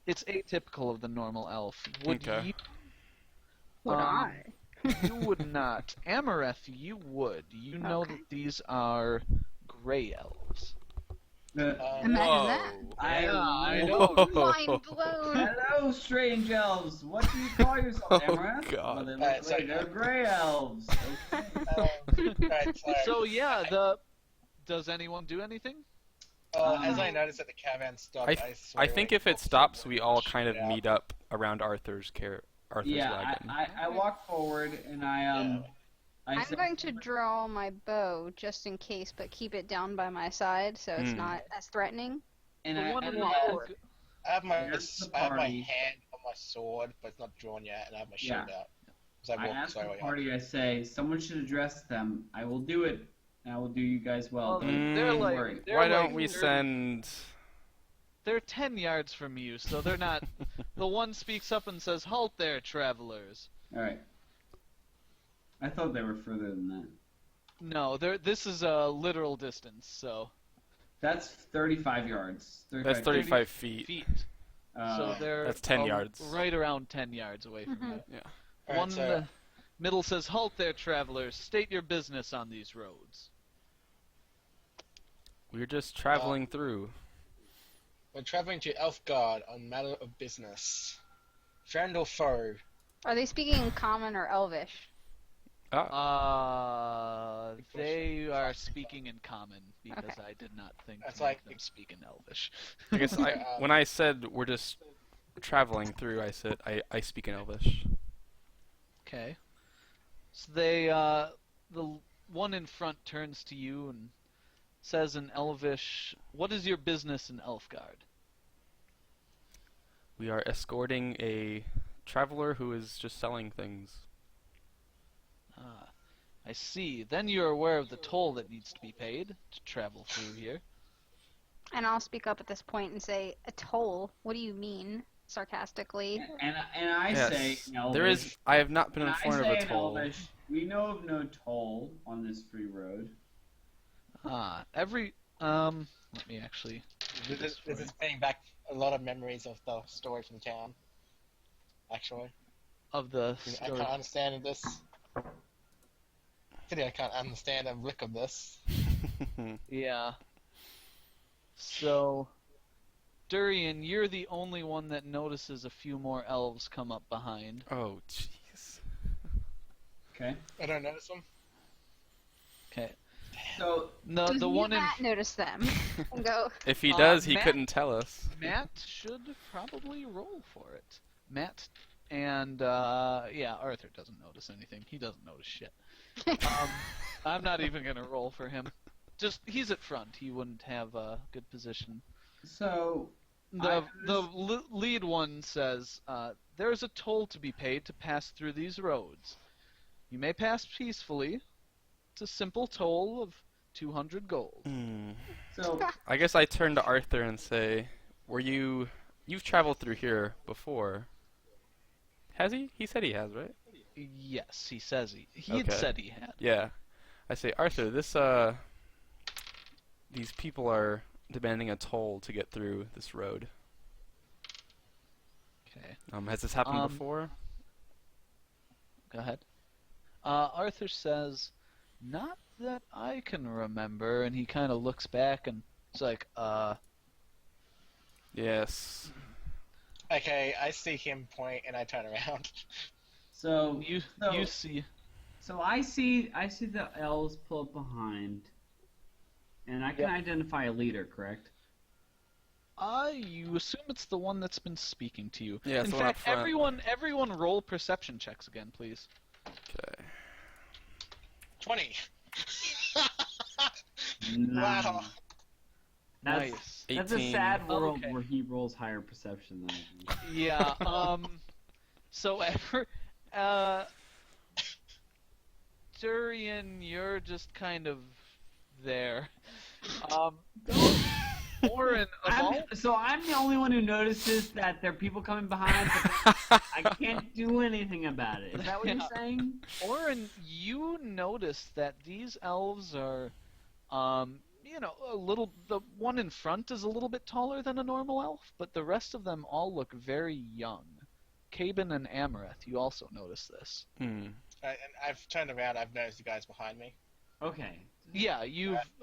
It's atypical of the normal elf. Would Okay. you? Would Um, I? You would not. Amareth, you would. You know Okay. that these are gray elves. Imagine that. I know. Mind blown. Hello, strange elves. What do you call yourself, Amaranth? God. Well, they look Alright, like they're gray elves. Okay. Right, So yeah, does anyone do anything? as I noticed that the caravan stopped, I think if it stops, we all kind of meet up around Arthur's Yeah, wagon. I walk forward and I I'm say- going to draw my bow just in case, but keep it down by my side so it's Hmm. not as threatening. and The I, one and in I the- I have my Here's the I have my party. hand on my sword, but it's not drawn yet, and I have my shield Yeah. out. So I ask the sorry, party, I say, someone should address them. I will do it, and I will do you guys well. Well, Don't they're worry. like they're Why like don't we 30 send. They're 10 yards from you, so they're not. The one speaks up and says, "Halt there, travelers." Alright. I thought they were further than that. No, this is a literal distance, so That's 35 yards. That's 35 feet. feet. Uh, So they're That's 10 yards. right around 10 yards away from you. Yeah. Alright, One in so- the middle says, "Halt there, travelers. State your business on these roads." We're just traveling through. We're traveling to Elfgard on matter of business. Friend or foe? Are they speaking common or elvish? They are speaking in common because Okay. I did not think That's to make like- them speak in Elvish. I guess when I said we're just traveling through, I said I speak in Elvish. Okay. So the one in front turns to you and says in Elvish, "What is your business in Elfgard?" We are escorting a traveler who is just selling things. I see. Then you're aware of the toll that needs to be paid to travel through here. And I'll speak up at this point and say, a toll? What do you mean? Sarcastically. And I say Yes. in Elvish. There is. I have not been and I informed of say a in toll. Elvish, we know of no toll on this free road. Let me actually do this for This you. is bringing back a lot of memories of the story from town. Actually, Of the I story. can't understand this. I can't understand a lick of this. Yeah. So, Durian, you're the only one that notices a few more elves come up behind. Oh, jeez. Okay. I don't notice them. Okay. So No, Does the one in Matt notice them and go, If he does, he Matt- couldn't tell us. Matt should probably roll for it. Matt and Arthur doesn't notice anything. He doesn't notice shit. I'm not even gonna roll for him. Just he's at front. He wouldn't have a good position. so The lead one says, there is a toll to be paid to pass through these roads. You may pass peacefully. It's a simple toll of 200 gold. so I guess I turn to Arthur and say, You've traveled through here before. Has he? He said he has, right? Yes, he says he'd Okay. said he had. Yeah. I say, Arthur, these people are demanding a toll to get through this road. Okay, Has this happened Um, before? go ahead. Arthur says, not that I can remember, and he kind of looks back and it's like, Yes. Okay, I see him point and I turn around. so you So- see. so I see the elves pull up behind, and I can Yep. identify a leader, correct? You assume it's the one that's been speaking to you. Yeah, it's In the one up fact, front. everyone roll perception checks again, please. Okay. 20. Nice. Wow. That's Nice. that's a 18. sad world Okay. where he rolls higher perception than I do. Yeah. So Durian, you're just kind of there. Orin, of all So I'm the only one who notices that there are people coming behind, but I can't do anything about it. Is that what Yeah. you're saying? Orin, you notice that these elves are, the one in front is a little bit taller than a normal elf, but the rest of them all look very young. Caben and Amareth, you also notice this. And I've turned around, I've noticed the guys behind me. Okay. Yeah,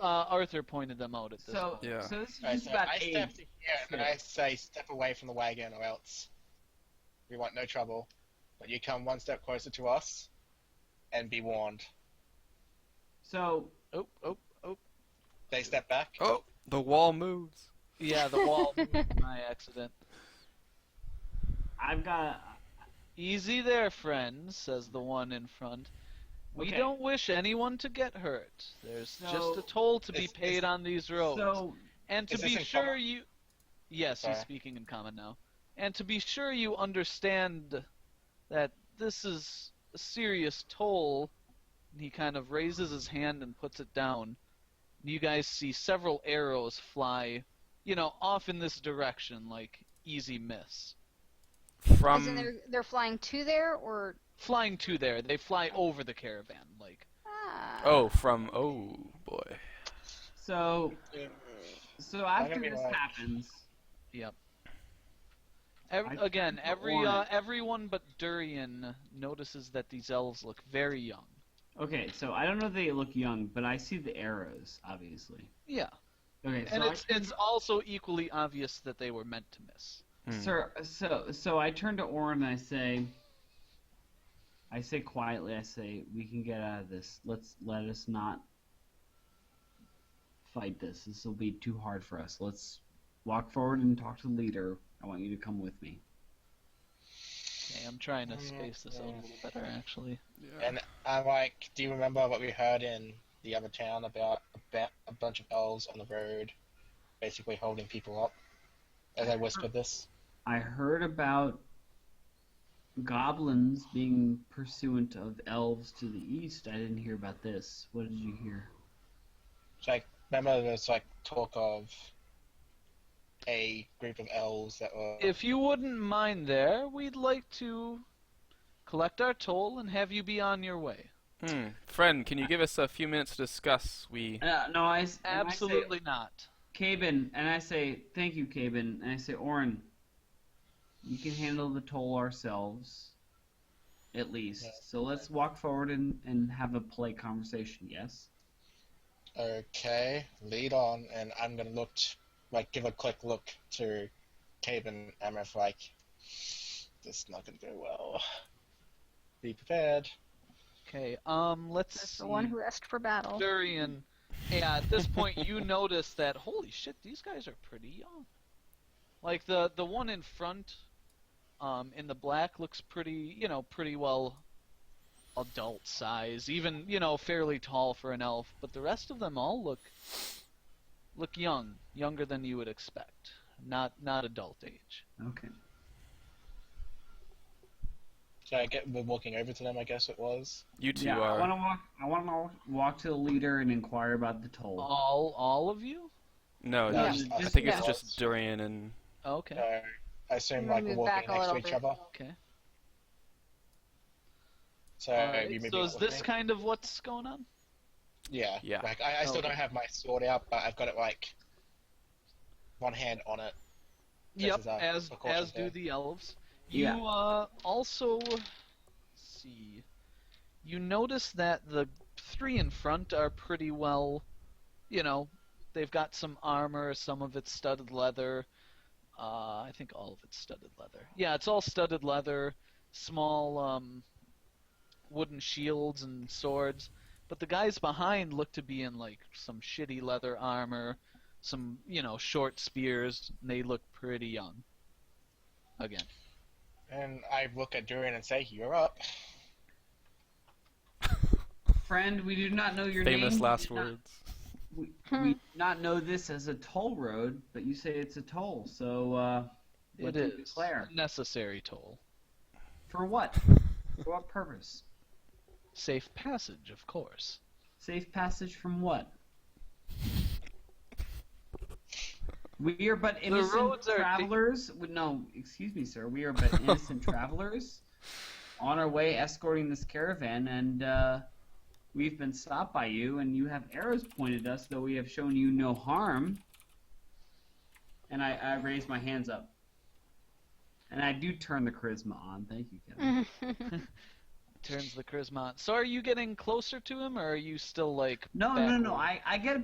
Arthur pointed them out at this So point. Yeah. so this is Right, just so about I age. step to here and I say, step away from the wagon or else we want no trouble. But you come one step closer to us and be warned. So Oh. They step back. Oh, the wall moves. Yeah, the wall moved by accident. I've got. Easy there, friends, says the one in front. We Okay. don't wish anyone to get hurt. There's So- just a toll to be Is- paid is- on these roads. So and to is this be in sure common? you... Yes, he's Sorry. speaking in common now. And to be sure you understand that this is a serious toll, he kind of raises his hand and puts it down. You guys see several arrows fly, off in this direction, like easy miss. as in they're flying to there, or... Flying to there, they fly over the caravan, like... Oh, boy. so after gonna be this like- happens, Yep. I Again, turned to Orin. everyone but Durian notices that these elves look very young. okay. So I don't know if they look young, but I see the arrows, obviously. Yeah, Okay. So and I it's also equally obvious that they were meant to miss. Sir, so I turn to Orin and I say quietly, we can get out of this. Let us not fight this. This will be too hard for us. Let's walk forward and talk to the leader. I want you to come with me. Okay, I'm trying to space this out a little better, actually. And I'm like, do you remember what we heard in the other town about a bunch of elves on the road basically holding people up? As I whispered this. I heard about goblins being pursuant of elves to the east. I didn't hear about this. What did you hear? It's like, remember there's like talk of a group of elves that were. If you wouldn't mind there, we'd like to collect our toll and have you be on your way. Friend, can you give us a few minutes to discuss? No, Absolutely not. Caben, and I say, thank you, Caben, and I say, Orin, we can handle the toll ourselves, at least. Yeah. So let's walk forward and have a polite conversation, yes? Okay, lead on, and I'm gonna look, give a quick look to Cabe and Amrith, this is not gonna go well. Be prepared. Okay, let's That's see. the one who asked for battle. Durian. Yeah, at this point you notice that, holy shit, these guys are pretty young. Like the one in front, in the black looks pretty well adult size, even, fairly tall for an elf, but the rest of them all look young, younger than you would expect. Not adult age. Okay. So we're walking over to them, I guess it was. You two Yeah, are. I want to walk to the leader and inquire about the toll. All of you? No, Yeah, I just- think it's yeah. just Durian and. Okay. So I assume We'll we're move walking back a next to little each bit. other. Okay. So Alright, you maybe so is with this me? kind of what's going on? Yeah. Yeah. I still Okay. don't have my sword out, but I've got it one hand on it. Yep, This is, as precautions do here. the elves. You Yeah. also see. You notice that the three in front are pretty well, they've got some armor, some of it's studded leather. I think all of it's studded leather. Yeah, it's all studded leather, small wooden shields and swords. But the guys behind look to be in like some shitty leather armor, some, short spears, and they look pretty young. Again. And I look at Durian and say, "You're up." Friend, we do not know your Famous name. last words. We do not know this as a toll road, but you say it's a toll, so what It do you is declare? a necessary toll. For what? For what purpose? Safe passage, of course. Safe passage from what? We are but innocent roads are travelers. No, excuse me, sir. We are but innocent travelers on our way escorting this caravan, and we've been stopped by you, and you have arrows pointed at us, though we have shown you no harm. And I raise my hands up. And I do turn the charisma on. Thank you, Kevin. Turns the charisma on. So are you getting closer to him, or are you still like No. backward? I get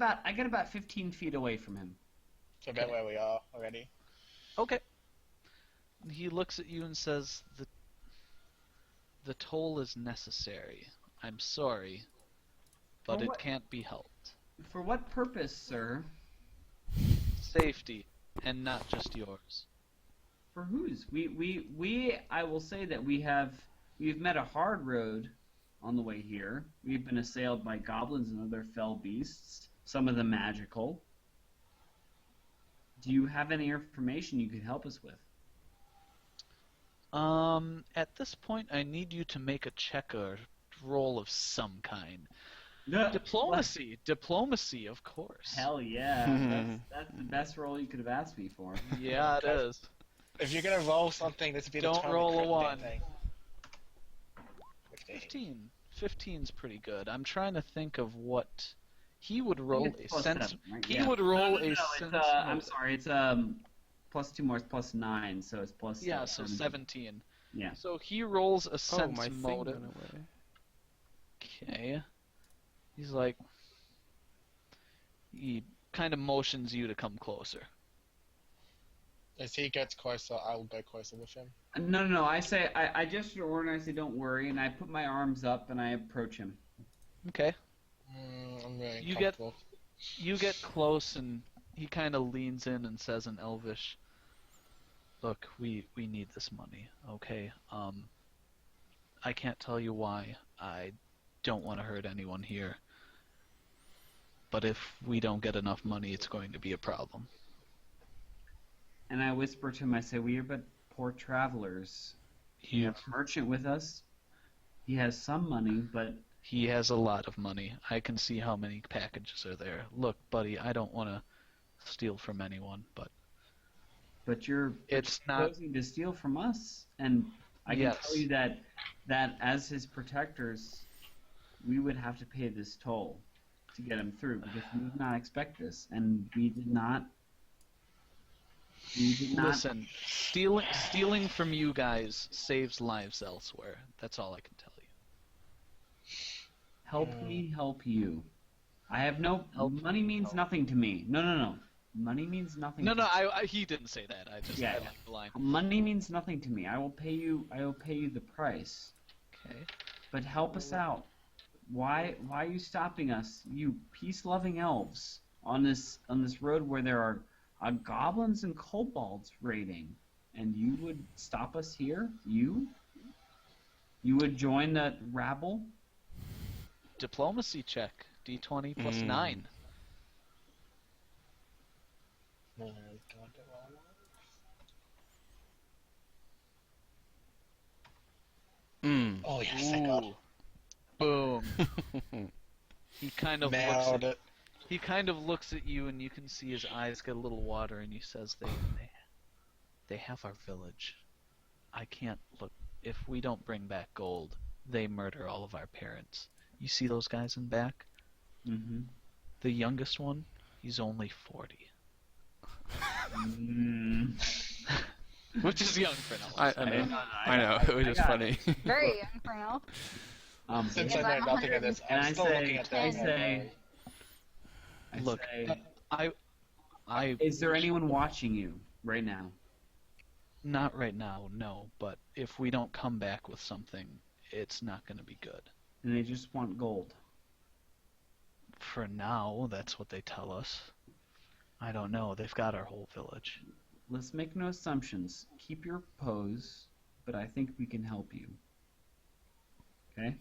about 15 feet away from him. So about where we are already. Okay. And he looks at you and says, the toll is necessary. I'm sorry, but For it what? can't be helped. For what purpose, sir? Safety, and not just yours. For whose? I will say that we've met a hard road on the way here. We've been assailed by goblins and other fell beasts, some of them magical. Do you have any information you could help us with? At this point, I need you to make a check or roll of some kind. Diplomacy, of course. Hell yeah. That's the best roll you could have asked me for. Yeah, it is. If you're gonna roll something, this would be the Don't time to roll a crit one. that thing. 15's pretty good. I'm trying to think of what he would roll It's a plus sense. 7, right? He Yeah. would roll No, a it's, sense. I'm sorry, it's plus 2 more, it's plus 9, so it's plus Yeah, so 17. Yeah. So he rolls a Oh, sense my thing motive. went away. Okay. He's like, he kind of motions you to come closer. As he gets closer, I will go closer with him. No. I say, I gesture to Orin and I say, don't worry, and I put my arms up and I approach him. Okay. I'm really You get- comfortable. You get close and he kind of leans in and says in Elvish, "Look, we need this money, okay? I can't tell you why. I don't want to hurt anyone here. But if we don't get enough money, it's going to be a problem." And I whisper to him, I say, we are but poor travelers. You, merchant with us. He has some money, but he has a lot of money. I can see how many packages are there. Look, buddy, I don't want to steal from anyone, but you're it's not. proposing to steal from us, and I can Yes. tell you that as his protectors, we would have to pay this toll to get him through because we did not expect this, and we did not. Listen, stealing from you guys saves lives elsewhere. That's all I can tell you. Help me help you. I have no money means help. nothing to me. No. Money means nothing. No, to me. he didn't say that. I just Yeah. I like the line. Money means nothing to me. I will pay you the price. Okay. But help us out. Why are you stopping us, you peace-loving elves, on this road where there are goblins and kobolds raiding, and you would stop us here? You would join that rabble? Diplomacy check. D20 plus Mm. 9. Mm. Oh yes, thank God. Boom. He kind of Nailed it. He kind of looks at you, and you can see his eyes get a little water, and he says, "They have our village. I can't look. If we don't bring back gold, they murder all of our parents. You see those guys in back? Mm-hmm. The youngest one, he's only 40, which is young for an elf. I know. It was just got funny. Very young for now. Since Because I I'm know nothing of this, And I'm I still looking at say, them. Look, I is there anyone watching you right now? not right now, no. But if we don't come back with something, it's not going to be good. And they just want gold. For now, that's what they tell us. I don't know. They've got our whole village. Let's make no assumptions. Keep your pose, but I think we can help you. Okay?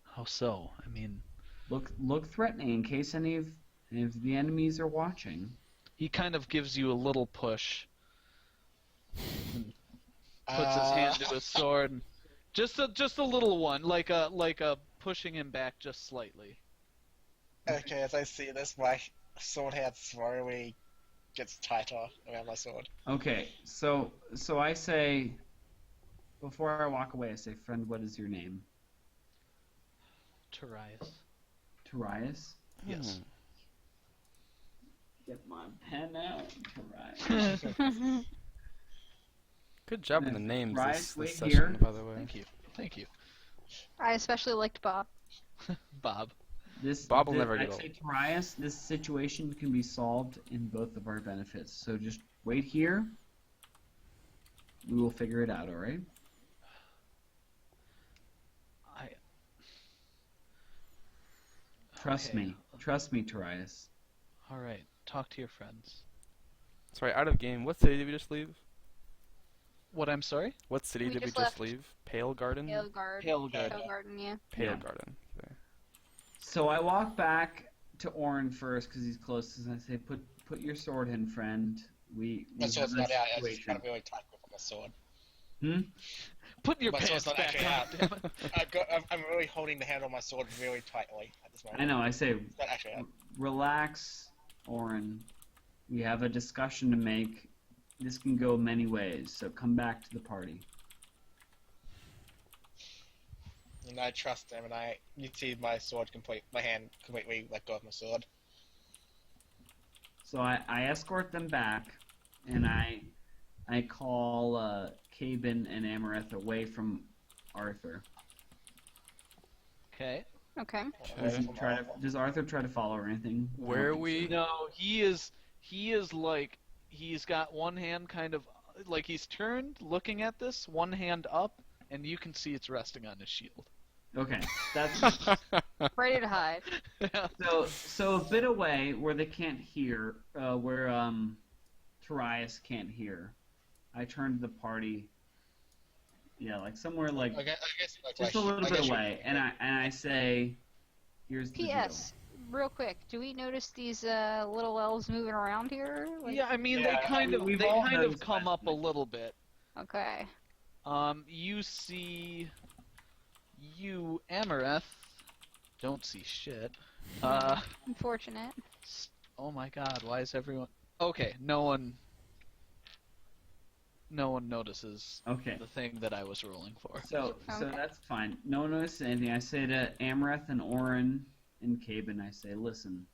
How so? I mean, Look threatening in case any of the enemies are watching. he kind of gives you a little push. Puts his hand to his sword. Just a little one, like a pushing him back just slightly. Okay, as I see this, my sword hand slowly gets tighter around my sword. Okay, so I say, before I walk away, I say, friend, what is your name? Tarius. Tarius? Yes. Get my pen out, Tarius. Good job with the names Right, this wait session, here. by the way. Thank you, I especially liked Bob. Bob. Bob will never get I'd say, Tarius, this situation can be solved in both of our benefits. So just wait here. We will figure it out, alright? Trust Okay. me. Trust me, Tarius. All right. Talk to your friends. Sorry, out of game. What city did we just leave? What? I'm sorry. What city We did we just just left. leave? Pale Garden? Pale Guard. Pale Guard. Pale Garden, yeah. Pale Yeah. Garden. Okay. So I walk back to Orin first because he's closest, and I say, "Put your sword in, friend. We My have sword's a not out, I just situation." got a really tight grip on my sword. Put your My pants sword's not back actually on. out. Damn it. I'm really holding the handle of my sword really tightly at this moment. I know. I say, It's not actually out. relax, Orin. We have a discussion to make. This can go many ways, so come back to the party. And I trust him, and you see my hand completely let go of my sword. So I escort them back, and I call Cabin and Amareth away from Arthur. Okay. Okay. Does Arthur try to follow or anything? Where we? No, he is like he's got one hand kind of like he's turned looking at this, one hand up, and you can see it's resting on his shield. Okay, that's Ready to hide. so a bit away where they can't hear, where Tarius can't hear. I turn to the party. Yeah, like somewhere like I guess like just a little bit away, and I say, "Here's the P.S. Real quick, do we notice these little elves moving around here? Like, Yeah, I mean Yeah, they kind we've all of noticed come that. up a little bit. Okay. You see, you Amareth don't see shit. Unfortunate. Oh my God, why is everyone? Okay, no one notices Okay. the thing that I was rolling for. So Okay. that's fine. No one notices anything. I say to Amreth and Orin and Caben, I say, listen,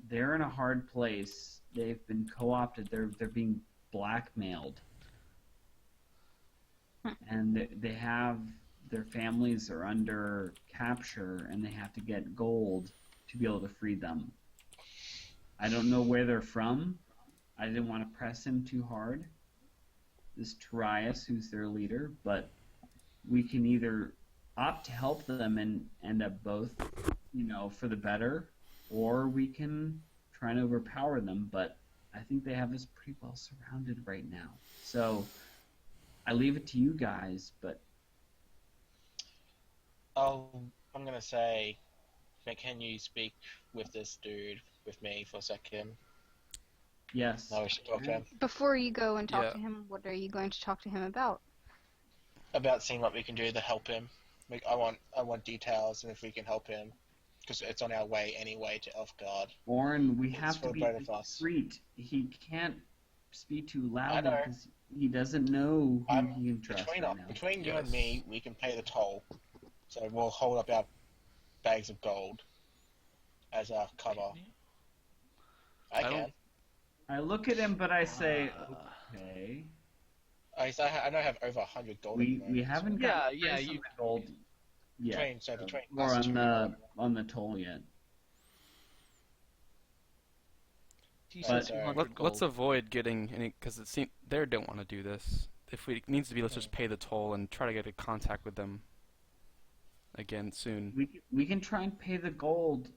they're in a hard place. They've been co-opted. They're being blackmailed, and they have their families are under capture, and they have to get gold to be able to free them. I don't know where they're from. I didn't want to press him too hard. This Tarius, who's their leader, but we can either opt to help them and end up both, for the better, or we can try and overpower them, but I think they have us pretty well surrounded right now. So I leave it to you guys, but I'm gonna say, can you speak with this dude with me for a second? yes. No, we should talk to him Before you go and talk Yeah. to him, what are you going to talk to him about? about seeing what we can do to help him. I want details and if we can help him, because it's on our way anyway to Elfgard. Orin, we It's have for to be both of us. discreet. He can't speak too I loudly know. because he doesn't know who I'm he can trust between right now. between you and Yes. me, we can pay the toll. So we'll hold up our bags of gold as our cover. I don't- can. I look at him, but I say, okay. I know I have over 100 gold. We at the moment, haven't Yeah, got yeah, price on you- the gold yet. between Or us, on the toll yet. He But- said 200 gold. Let's avoid getting any because it seems they don't want to do this. If it needs to be, let's just pay the toll and try to get in contact with them again soon. We can try and pay the gold,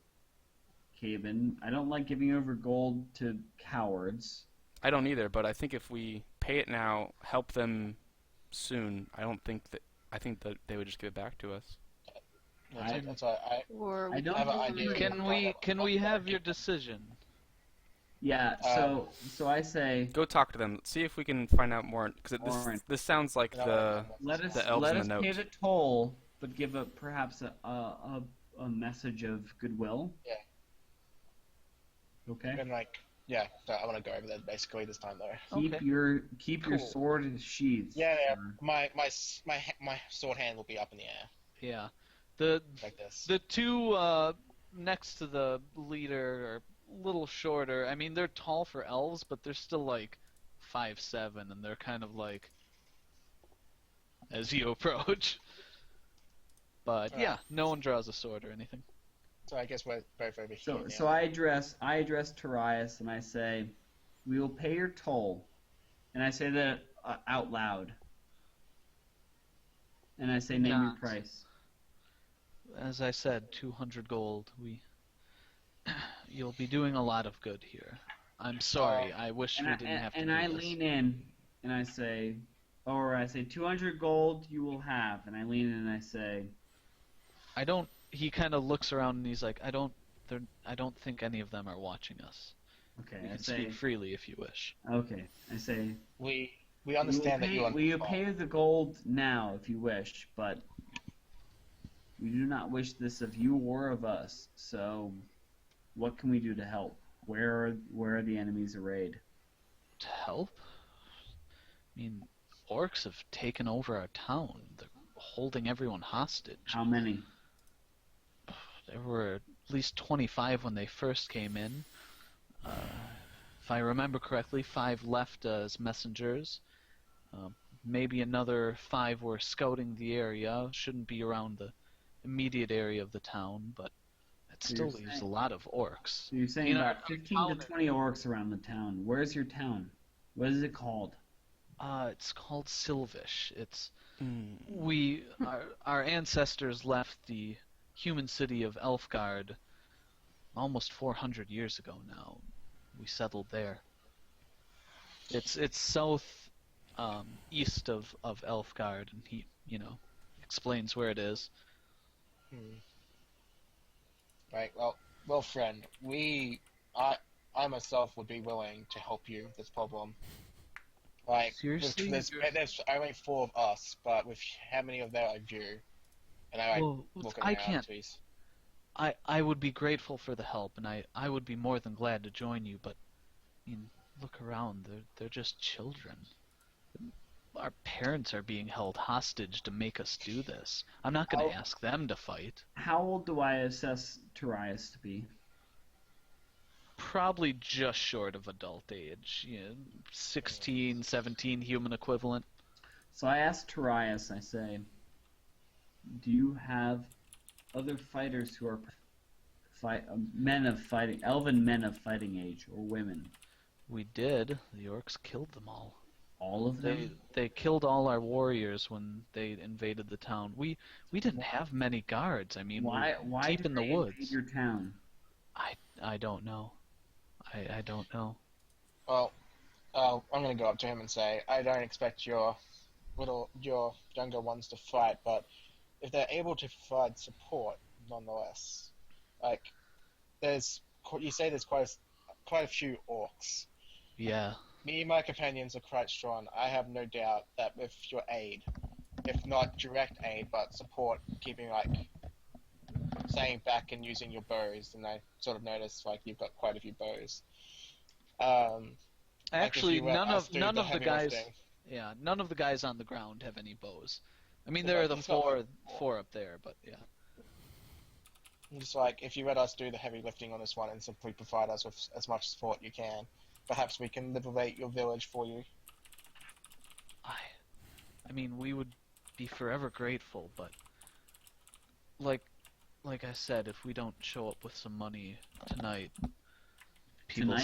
Caben. I don't like giving over gold to cowards. I don't either, but I think if we pay it now, help them soon, I think that they would just give it back to us. That's why Or I don't have an believe- idea. Can we have your decision? Yeah, so I say Go talk to them. See if we can find out more because Orange. this sounds like the let us the elves in the pay note. the toll, but give perhaps a message of goodwill. Yeah. Okay. and so I want to go over there basically this time though. Keep Okay. your Cool. sword sheathed. Yeah, sir. my sword hand will be up in the air Yeah. The like this. the two next to the leader are a little shorter. I mean, they're tall for elves, but they're still like 5'7", and they're kind of like as you approach. But yeah, no one draws a sword or anything. So I guess we're both over here. So now. so I address Tarius and I say, we will pay your toll, and I say that out loud. And I say, name your Not. price. As I said, 200 gold. You'll be doing a lot of good here. I'm sorry. I wish And we I, didn't have to and do I this. lean in and I say, 200 gold you will have. And I lean in and I say, I don't. He kind of looks around and he's like, I don't think any of them are watching us. okay. You I can say, speak freely if you wish. okay. I say, we understand that you will you pay the gold now if you wish, but we do not wish this of you or of us. So, what can we do to help? Where are the enemies arrayed? To help? I mean, orcs have taken over our town. They're holding everyone hostage. How many? There were at least 25 when they first came in. If I remember correctly, 5 left as messengers. Maybe another 5 were scouting the area. Shouldn't be around the immediate area of the town, but it So still you're leaves saying- a lot of orcs. So you're saying You know, about 15 to 20 orcs around the town. Where's your town? What is it called? It's called Silvish. It's Hmm. our ancestors left the human city of Elfgard almost 400 years ago now. We settled there. It's south east of Elfgard, and he explains where it is. Right. Well, friend, I myself would be willing to help you with this problem. Like, Seriously? there's only 4 of us, but with how many of there are you? And I like Well, looking I around can't. to his. I would be grateful for the help, and I would be more than glad to join you, but I mean, look around. They're just children. Our parents are being held hostage to make us do this. I'm not going to How- ask them to fight. How old do I assess Tarius to be? Probably just short of adult age. 16, 17 human equivalent. So I ask Tarius, I say, do you have other fighters who are elven men of fighting age, or women? We did. The orcs killed them all. All of them? They killed all our warriors when they invaded the town. We didn't have many guards. I mean, Why we're deep did in the they invade woods. your town? I don't know. I don't know. Well, I'm gonna go up to him and say, I don't expect your younger ones to fight, but if they're able to provide support, nonetheless, like you say there's quite a few orcs. Yeah. Me and my companions are quite strong. I have no doubt that with your aid, if not direct aid, but support, keeping staying back and using your bows, and I sort of noticed you've got quite a few bows. Actually, if you let none us of do none the of the heavy guys. lifting. Yeah, none of the guys on the ground have any bows. I mean, Yeah, there are but the he's got, four up there, but yeah. Just if you let us do the heavy lifting on this one and simply provide us with as much support you can, perhaps we can liberate your village for you. I mean, we would be forever grateful, but like I said, if we don't show up with some money tonight, people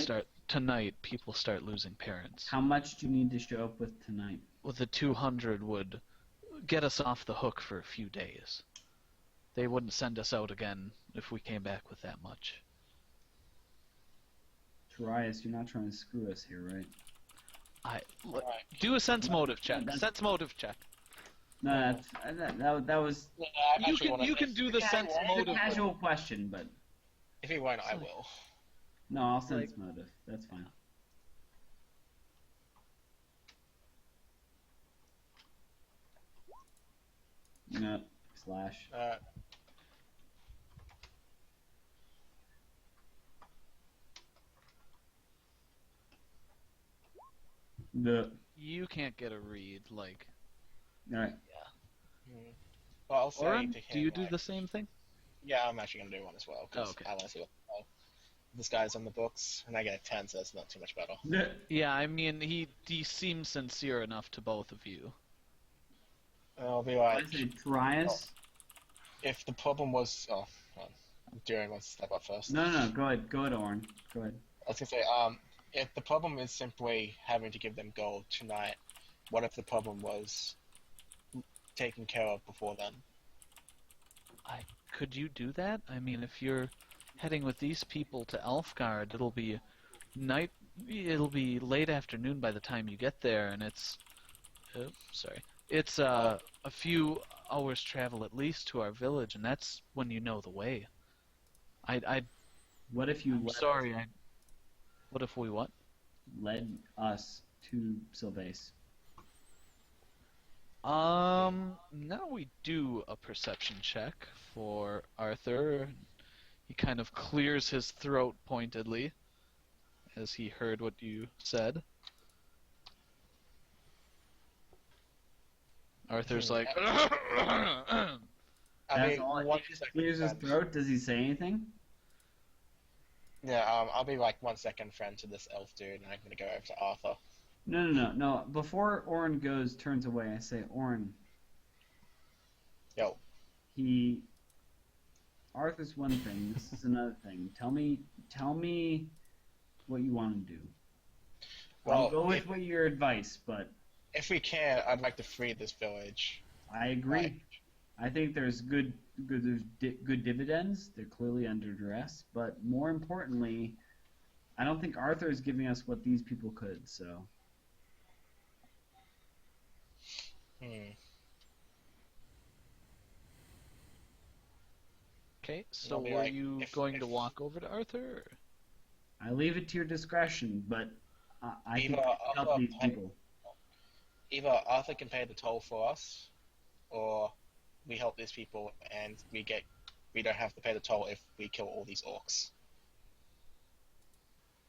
start losing parents. How much do you need to show up with tonight? Well, the 200 would get us off the hook for a few days. They wouldn't send us out again if we came back with that much. Tarius, you're not trying to screw us here, right? Right. Do a sense motive check. Sense motive check. No, that was Yeah, I actually wanna- You can do the sense a motive. casual question, but If he won't, I will. no, I'll sense motive. That's fine. No, slash. The You can't get a read. Like, all right. Well, I'll say Oren, to him, do you do the same thing? Yeah, I'm actually gonna do one as well because Oh, okay. I want to see what this guy's on the books, and I get a 10, so it's not too much better. Yeah, I mean, he seems sincere enough to both of you. And I'll be I like, say Tarius. if the problem was, Duran wants to step up first. No, go ahead, Oren. Go ahead. I was gonna say, if the problem is simply having to give them gold tonight, what if the problem was taken care of before then? Could you do that? I mean, if you're heading with these people to Elfgard, it'll be night. It'll be late afternoon by the time you get there, and it's a few hours travel at least to our village, and that's when you know the way. What if you What if we what? led us to Sylvace? Now we do a perception check for Arthur. He kind of clears his throat pointedly as he heard what you said. Arthur's like, I That's mean, all. one He just second, clears his friend. throat. Does he say anything? Yeah, I'll be 1 second friend to this elf dude, and I'm gonna go over to Arthur. No. Before Oren turns away, I say, Oren, Yo, Arthur's one thing, this is another thing. Tell me what you want to do. I'll well, go with your advice, but if we can, I'd like to free this village. I agree. Right. I think there's good dividends. They're clearly under duress, but more importantly, I don't think Arthur is giving us what these people could. So okay, so I'll be were like, you going to walk over to Arthur? Or? I leave it to your discretion, but I think Eva, I can help I'll these pay- people. either Arthur can pay the toll for us, or we help these people and we don't have to pay the toll if we kill all these orcs.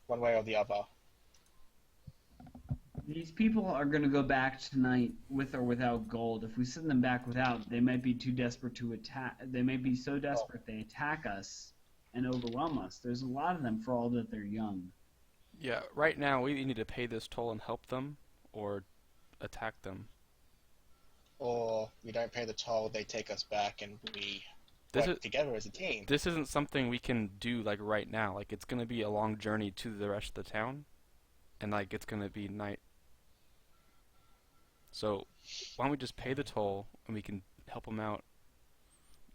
One way or the other. These people are going to go back tonight with or without gold. If we send them back without, they might be too desperate to attack. They may be so desperate they attack us and overwhelm us. There's a lot of them for all that they're young. Yeah, right now we need to pay this toll and help them, or attack them. Or we don't pay the toll, they take us back, and we This work is together as a team. this isn't something we can do like right now. Like it's gonna be a long journey to the rest of the town, and like it's gonna be night. So why don't we just pay the toll and we can help them out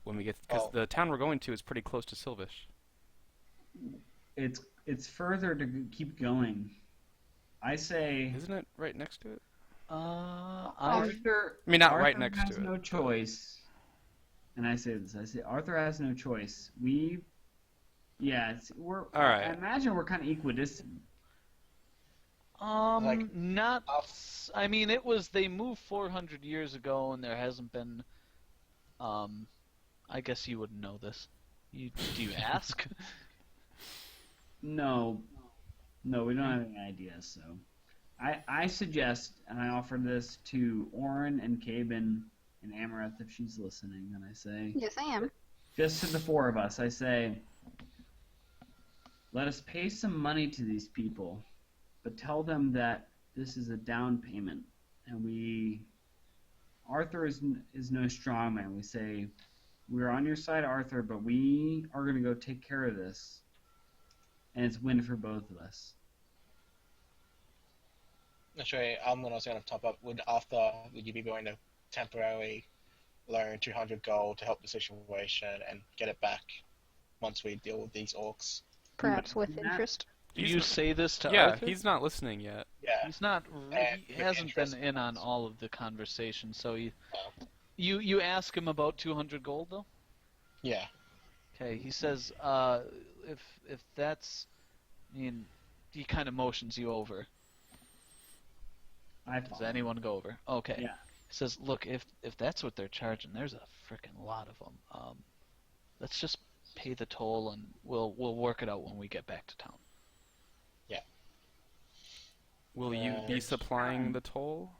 when we get, because the town we're going to is pretty close to Silvish. It's further to keep going. I say Isn't it right next to it? Arthur. I mean, not Arthur right next has to it, no but- choice. And I say this. I say Arthur has no choice. We're. All right. I imagine we're kind of equidistant. Like, Not. I mean, it was. They moved 400 years ago, and there hasn't been. I guess you wouldn't know this. Do you ask? No, we don't have any ideas. So, I suggest, and I offer this to Orin and Caben and Amaranth if she's listening, and I say, Yes, I am. just to the four of us, I say, let us pay some money to these people, but tell them that this is a down payment, and Arthur is no strongman. We say, we're on your side, Arthur, but we are going to go take care of this, and it's win for both of us. Actually, I'm also going to top up. Would you be willing to temporarily loan 200 gold to help the situation and get it back once we deal with these orcs? Perhaps with Not- interest. Do you say this to Yeah, Arthur? he's not listening yet. Yeah. He's not. And He with hasn't been interest in on payments. all of the conversation. So Oh. you ask him about 200 gold though. Yeah. Okay, he says, if that's, I mean, he kind of motions you over. I Does follow. anyone go over? Okay. Yeah. He says, look, if that's what they're charging, there's a freaking lot of them. Let's just pay the toll and we'll work it out when we get back to town. Will you Yeah. be supplying the toll?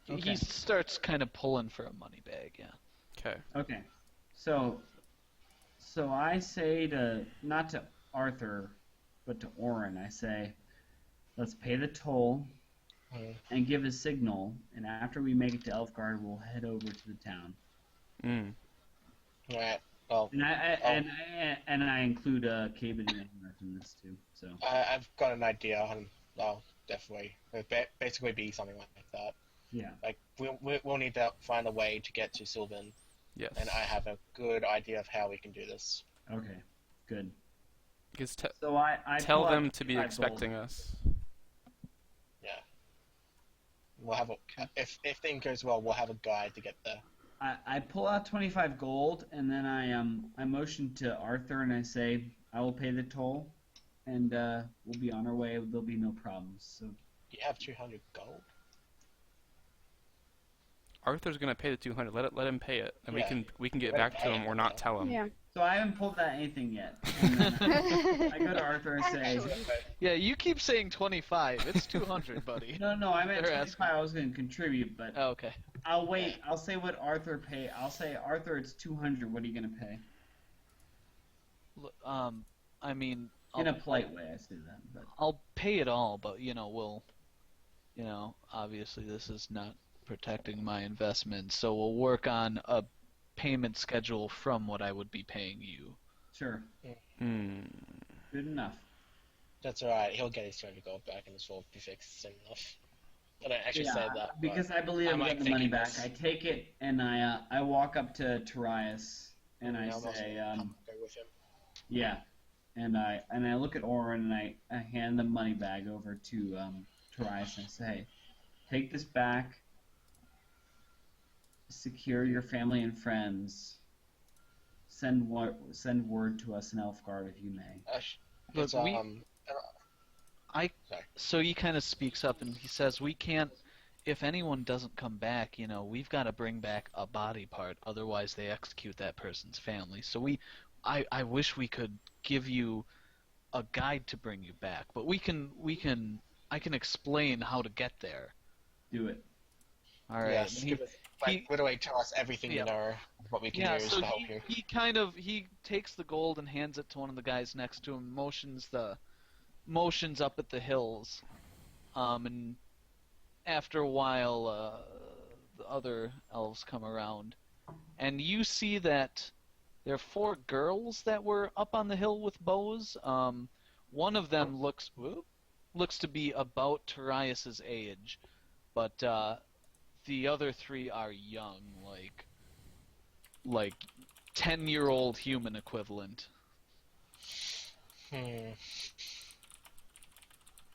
Okay. He starts kind of pulling for a money bag. Yeah. Okay. Okay, so I say not to Arthur, but to Orin, I say, let's pay the toll Mhm. and give a signal, and after we make it to Elfgard, we'll head over to the town. Mm. Right. Well, And I include Caben and Amaranth in this too. So I've got an idea, and I'll definitely basically be something like that. yeah, Like we'll need to find a way to get to Sylvan, Yes. and I have a good idea of how we can do this. okay, good. Because So I tell pull out them to be 25 gold. expecting us. Yeah. We'll have if things goes well, we'll have a guide to get there. I pull out 25 gold, and then I motion to Arthur, and I say, I will pay the toll, and we'll be on our way. There'll be no problems. So You have 200 gold. Arthur's gonna pay the 200. Let him pay it, and Yeah. we can get Let back him to pay him it, or not though. tell him. Yeah. So I haven't pulled out anything yet. And then I go to Arthur and say, Yeah, you keep saying 25. It's 200, buddy. no, I meant They're 25. I was going to contribute, but Oh, okay. I'll wait. I'll say what Arthur pay. I'll say, Arthur, it's 200. What are you going to pay? I mean, In a polite way, I say that. But I'll pay it all, but obviously this is not protecting my investment, so we'll work on a payment schedule from what I would be paying you. sure, Hmm. good enough. That's alright. He'll get his 200 gold back, and this will be fixed soon enough. I don't actually say that. but because I believe I'm like getting the money thinking back. this. I take it and I walk up to Tarius and I I'm also say, gonna go with him. yeah, and I look at Orin and I hand the money bag over to Tarius and I say, take this back. Secure your family and friends. Send word to us in Elfgard if you may. Look, It's, so he kind of speaks up and he says, we can't if anyone doesn't come back, we've got to bring back a body part, otherwise they execute that person's family. So I wish we could give you a guide to bring you back, but I can explain how to get there. Do it. All right. Yes, give us, literally tell us everything Yeah. you know, what we can Yeah, use so to help you. he takes the gold and hands it to one of the guys next to him, motions up at the hills, and after a while, the other elves come around, and you see that there are 4 girls that were up on the hill with bows. One of them looks to be about Terias's age, but the other 3 are young, like 10-year-old human equivalent.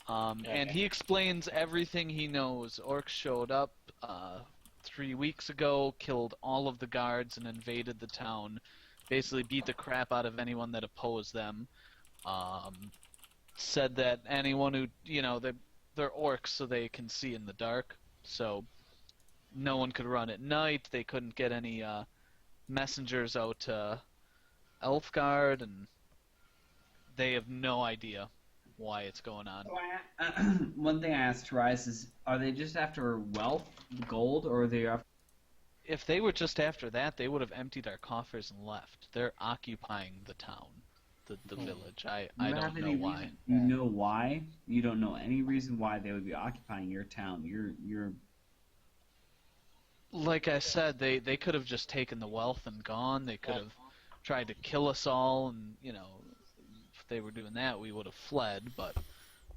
And he explains everything he knows. Orcs showed up 3 weeks ago, killed all of the guards, and invaded the town. Basically beat the crap out of anyone that opposed them. Said that anyone who, they're orcs, so they can see in the dark. So no one could run at night. They couldn't get any messengers out to Elfgard, and they have no idea why it's going on. So one thing I asked Terias is, are they just after wealth, gold, or are they after... If they were just after that, they would have emptied our coffers and left. They're occupying the town, the village. I don't know why. You know why? You don't know any reason why they would be occupying your town. You're Like I said, they could have just taken the wealth and gone. They could have tried to kill us all, and if they were doing that, we would have fled. But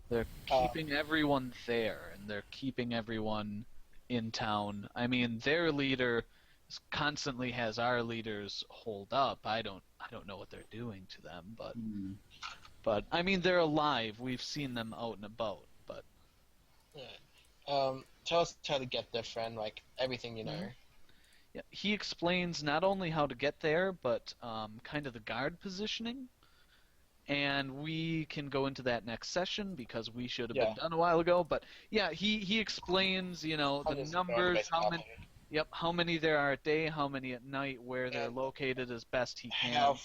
they're keeping everyone there, and they're keeping everyone in town. I mean, their leader constantly has our leaders holed up. I don't know what they're doing to them, but I mean, they're alive. We've seen them out and about. But Tell us how to get there, friend. Like everything you know. yeah, he explains not only how to get there, but kind of the guard positioning. And we can go into that next session because we should have been done a while ago. But yeah, he explains, the numbers, how many there are at day, how many at night, where they're located as best he can.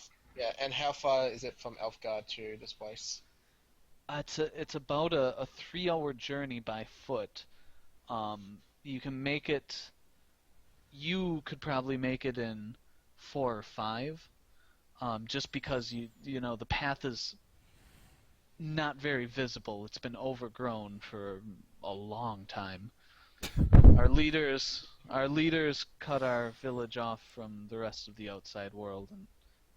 And how far is it from Elfgard to this place? It's about a 3-hour journey by foot. You can make it. You could probably make it in 4 or 5. Just because the path is not very visible. It's been overgrown for a long time. Our leaders cut our village off from the rest of the outside world, and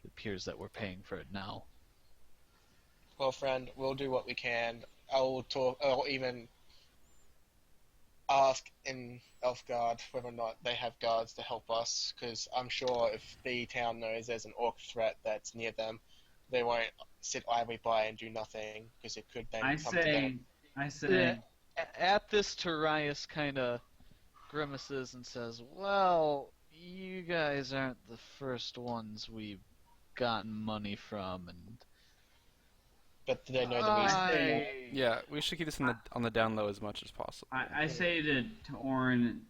it appears that we're paying for it now. Well, friend, we'll do what we can. I'll even ask in Elfgard whether or not they have guards to help us, because I'm sure if the town knows there's an orc threat that's near them, they won't sit idly by and do nothing, because it could then come to them. I say... At this, Terias kind of grimaces and says, well, you guys aren't the first ones we've gotten money from, and... But do they know the reason? Yeah, we should keep this on the down low as much as possible. I say to Orin,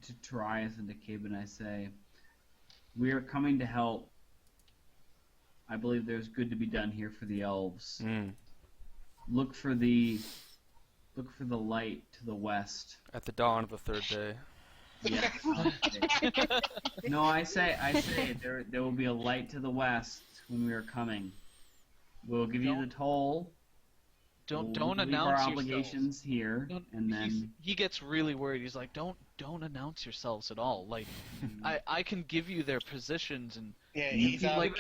to Terias, and to Cabin, I say, we are coming to help. I believe there's good to be done here for the elves. Look for the light to the west. At the dawn of the 3rd day. Yes. No, I say there will be a light to the west when we are coming. We'll give you the toll. Don't leave announce our obligations here, and then he gets really worried. He's like, don't announce yourselves at all. Like, I can give you their positions, and he's like,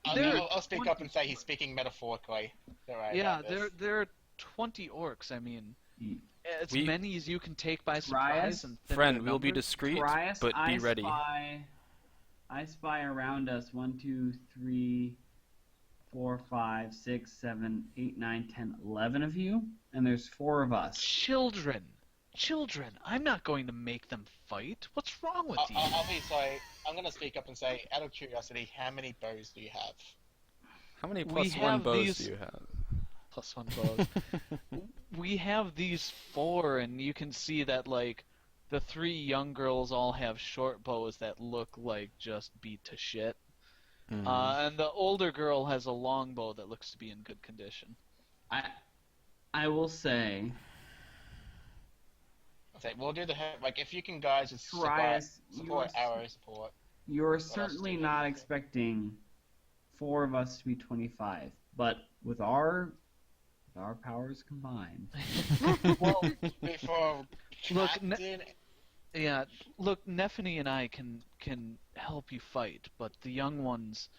I'll speak up and say he's speaking metaphorically. there are 20 orcs. I mean, as many as you can take by surprise. And friend, we'll be discreet, Terias, but be ready. I spy around us 1, 2, 3, 4, 5, 6, 7, 8, 9, 10, 11 of you, and there's 4 of us. Children! I'm not going to make them fight. What's wrong with you? Obviously, I'm going to speak up and say, out of curiosity, how many bows do you have? How many +1 bows do you have? +1 bows. We have these 4, and you can see that, like, the 3 young girls all have short bows that look like just beat to shit. Mhm. And the older girl has a long bow that looks to be in good condition. I will say, So we'll do like if you can guys just Trias, support our support. you're else certainly do we not do? expecting 4 of us to be 25, but with our powers combined, Well, before Look, Captain, Yeah, look, Nephany and I can help you fight, but the young ones,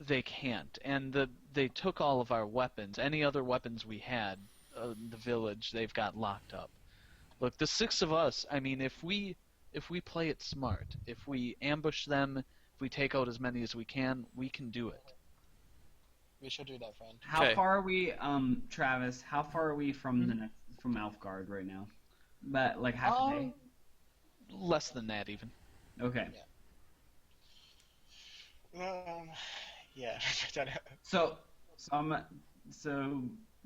they can't. And they took all of our weapons. Any other weapons we had in the village, they've got locked up. Look, the 6 of us, I mean, if we play it smart, if we ambush them, if we take out as many as we can do it. we should do that, friend. how Okay. far are we, Travis? How far are we from from Alfgard right now? But like half a day. Less than that, even. Okay. Yeah. I don't know. So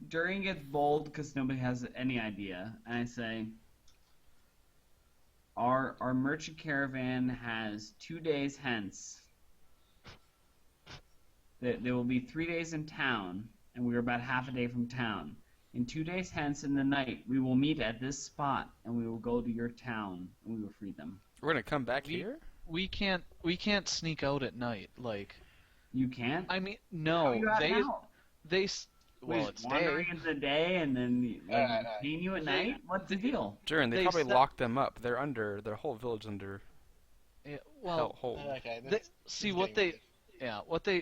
Durian gets bold because nobody has any idea, and I say, our merchant caravan has 2 days hence. There will be 3 days in town, and we are about half a day from town. In 2 days hence in the night, we will meet at this spot, and we will go to your town, and we will free them. We're gonna come back We- here? We can't sneak out at night. Like, You can't? I mean, How are you no, out now? well, Wait, it's wandering day. in the day and then no. seeing you at night? What's the deal? Durin, they They probably set- locked them up. They're under their whole village under Yeah, well, hold. Okay. They, This see is what getting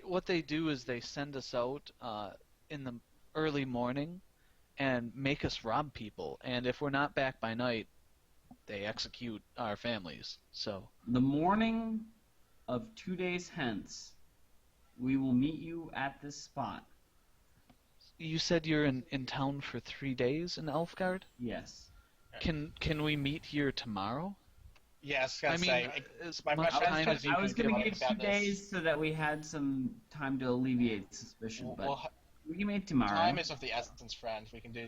what they do is they send us out in the early morning and make us rob people, and if we're not back by night, they execute our families. So The morning of 2 days hence, we will meet you at this spot. you said you're in town for 3 days in Elfgard. Yes. Can we meet here tomorrow? Yeah, I was gonna I mean, say. as my much friend time said as you I can was give going to us. give about 2 this. days so that we had some time to alleviate suspicion, but Well, we can meet tomorrow. time is of the essence, friend.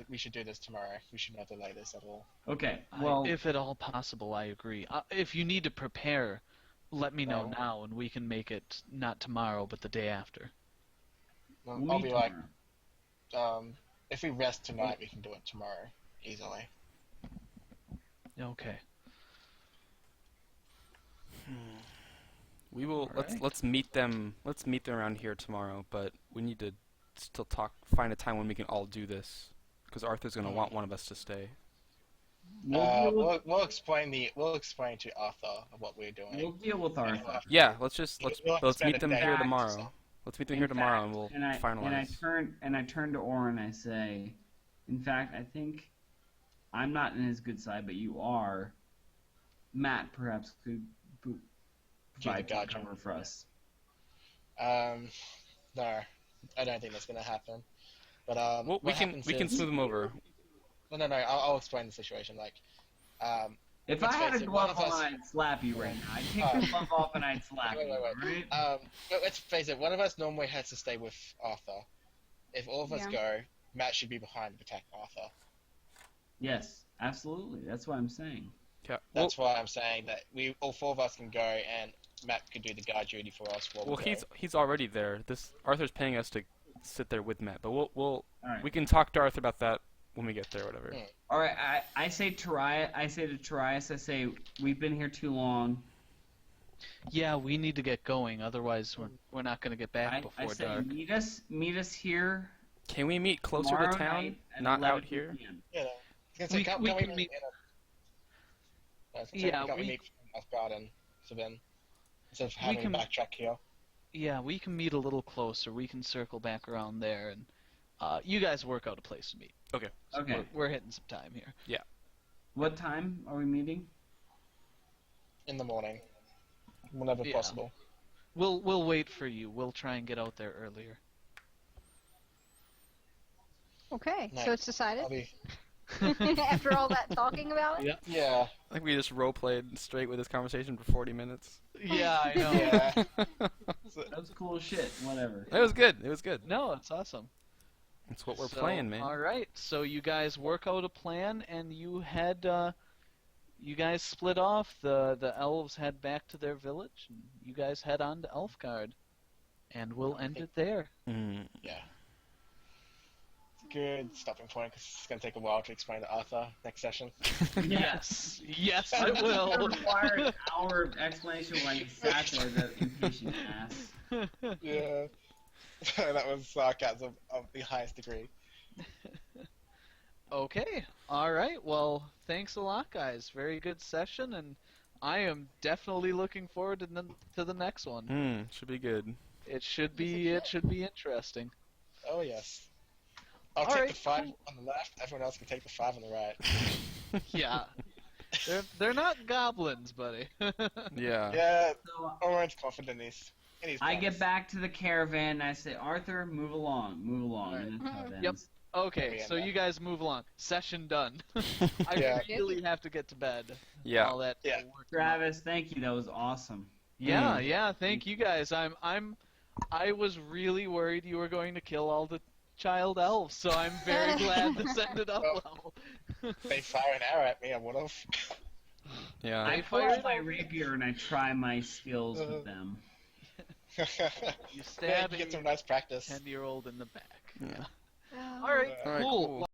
We should do this tomorrow. We should not delay this at all. Okay, well, If at all possible, I agree. If you need to prepare, let me know Well- now, and we can make it not tomorrow, but the day after. we'll I'll meet be like, tomorrow. if we rest tonight, we can do it tomorrow easily. Okay. We will Alright. let's meet them around here tomorrow, but we need to still find a time when we can all do this because Arthur's going to want one of us to stay. We'll We'll explain to Arthur what we're doing. we'll deal with Arthur. Yeah, let's We'll have to spend meet a them day here on it, tomorrow. so- Let's meet them In here tomorrow fact, and we'll finalize. And I turn to Orin and I say, in fact, I think I'm not in his good side, but you are. Matt perhaps could provide some guard cover for us. No, I don't think that's gonna happen. But Well, we what can happens we can is- smooth them over. No. I'll explain the situation. Like, If let's I had face a it, one glove of on, us- I'd slap you right now. I'd take the glove off and I'd slap Wait. you. Right? But let's face it. One of us normally has to stay with Arthur. If all of us Yeah. go, Matt should be behind to protect Arthur. Yes, absolutely. That's what I'm saying. Yeah. That's why I'm saying that all 4 of us can go, and Matt could do the guard duty for us. While Well, we go. he's already there. Arthur's paying us to sit there with Matt, but we'll All right. we can talk to Arthur about that when we get there, whatever. Yeah. All right. I say to Tarius, I say we've been here too long. Yeah, we need to get going. Otherwise, we're not going to get back I before say dark. meet us here Can we meet closer tomorrow to town, night at not 11 out here? PM. Yeah. I was gonna say, We can can meet. meet- Can't we we- meet Asgard and Sabin instead of having can- to backtrack here? Yeah, we can meet a little closer. We can circle back around there, and you guys work out a place to meet. Okay. So Okay. we're hitting some time here. What time are we meeting? In the morning, whenever Yeah. possible. We'll wait for you. We'll try and get out there earlier. Okay, Nice. so it's decided. I'll be. After all that talking about it? Yeah. Yeah. I think we just role played straight with this conversation for 40 minutes. Yeah, I know. Yeah. That was cool as shit. Whatever. It was good. It was good. No, it's awesome. That's what we're So, playing, man. All right, so you guys work out a plan, and you head you guys split off. The elves head back to their village, and you guys head on to Elfgard. And we'll end it there. Mm. Yeah. It's a good stopping point because it's going to take a while to explain to Arthur next session. Yes, yes, It it will. required an hour of explanation while you sat there, the impatient ass. Yeah. That was sarcasm of the highest degree. Okay, all right. Well, thanks a lot, guys. Very good session, and I am definitely looking forward to the next one. Should be good. It should be interesting. Oh, yes. I'll All take right, the 5 cool. on the left, everyone else can take the 5 on the right. Yeah, they're not goblins, buddy. Yeah. Yeah, So Orange confident in his I plans. get back to the caravan and I say, Arthur, move along, and that's how it Yep. ends. Okay, so you guys move along. Session done. I Yeah. really have to get to bed. Yeah. All that Yeah. work. Travis, thank you. That was awesome. Yeah. Thank you guys. I was really worried you were going to kill all the child elves, so I'm very glad this ended up well. They fire an arrow at me, I would have. Yeah. I pull fired out my rapier and I try my skills with them. You Yeah, stab you get some a nice practice. 10-year-old in the back. Yeah. Oh. All right, All right, cool. cool.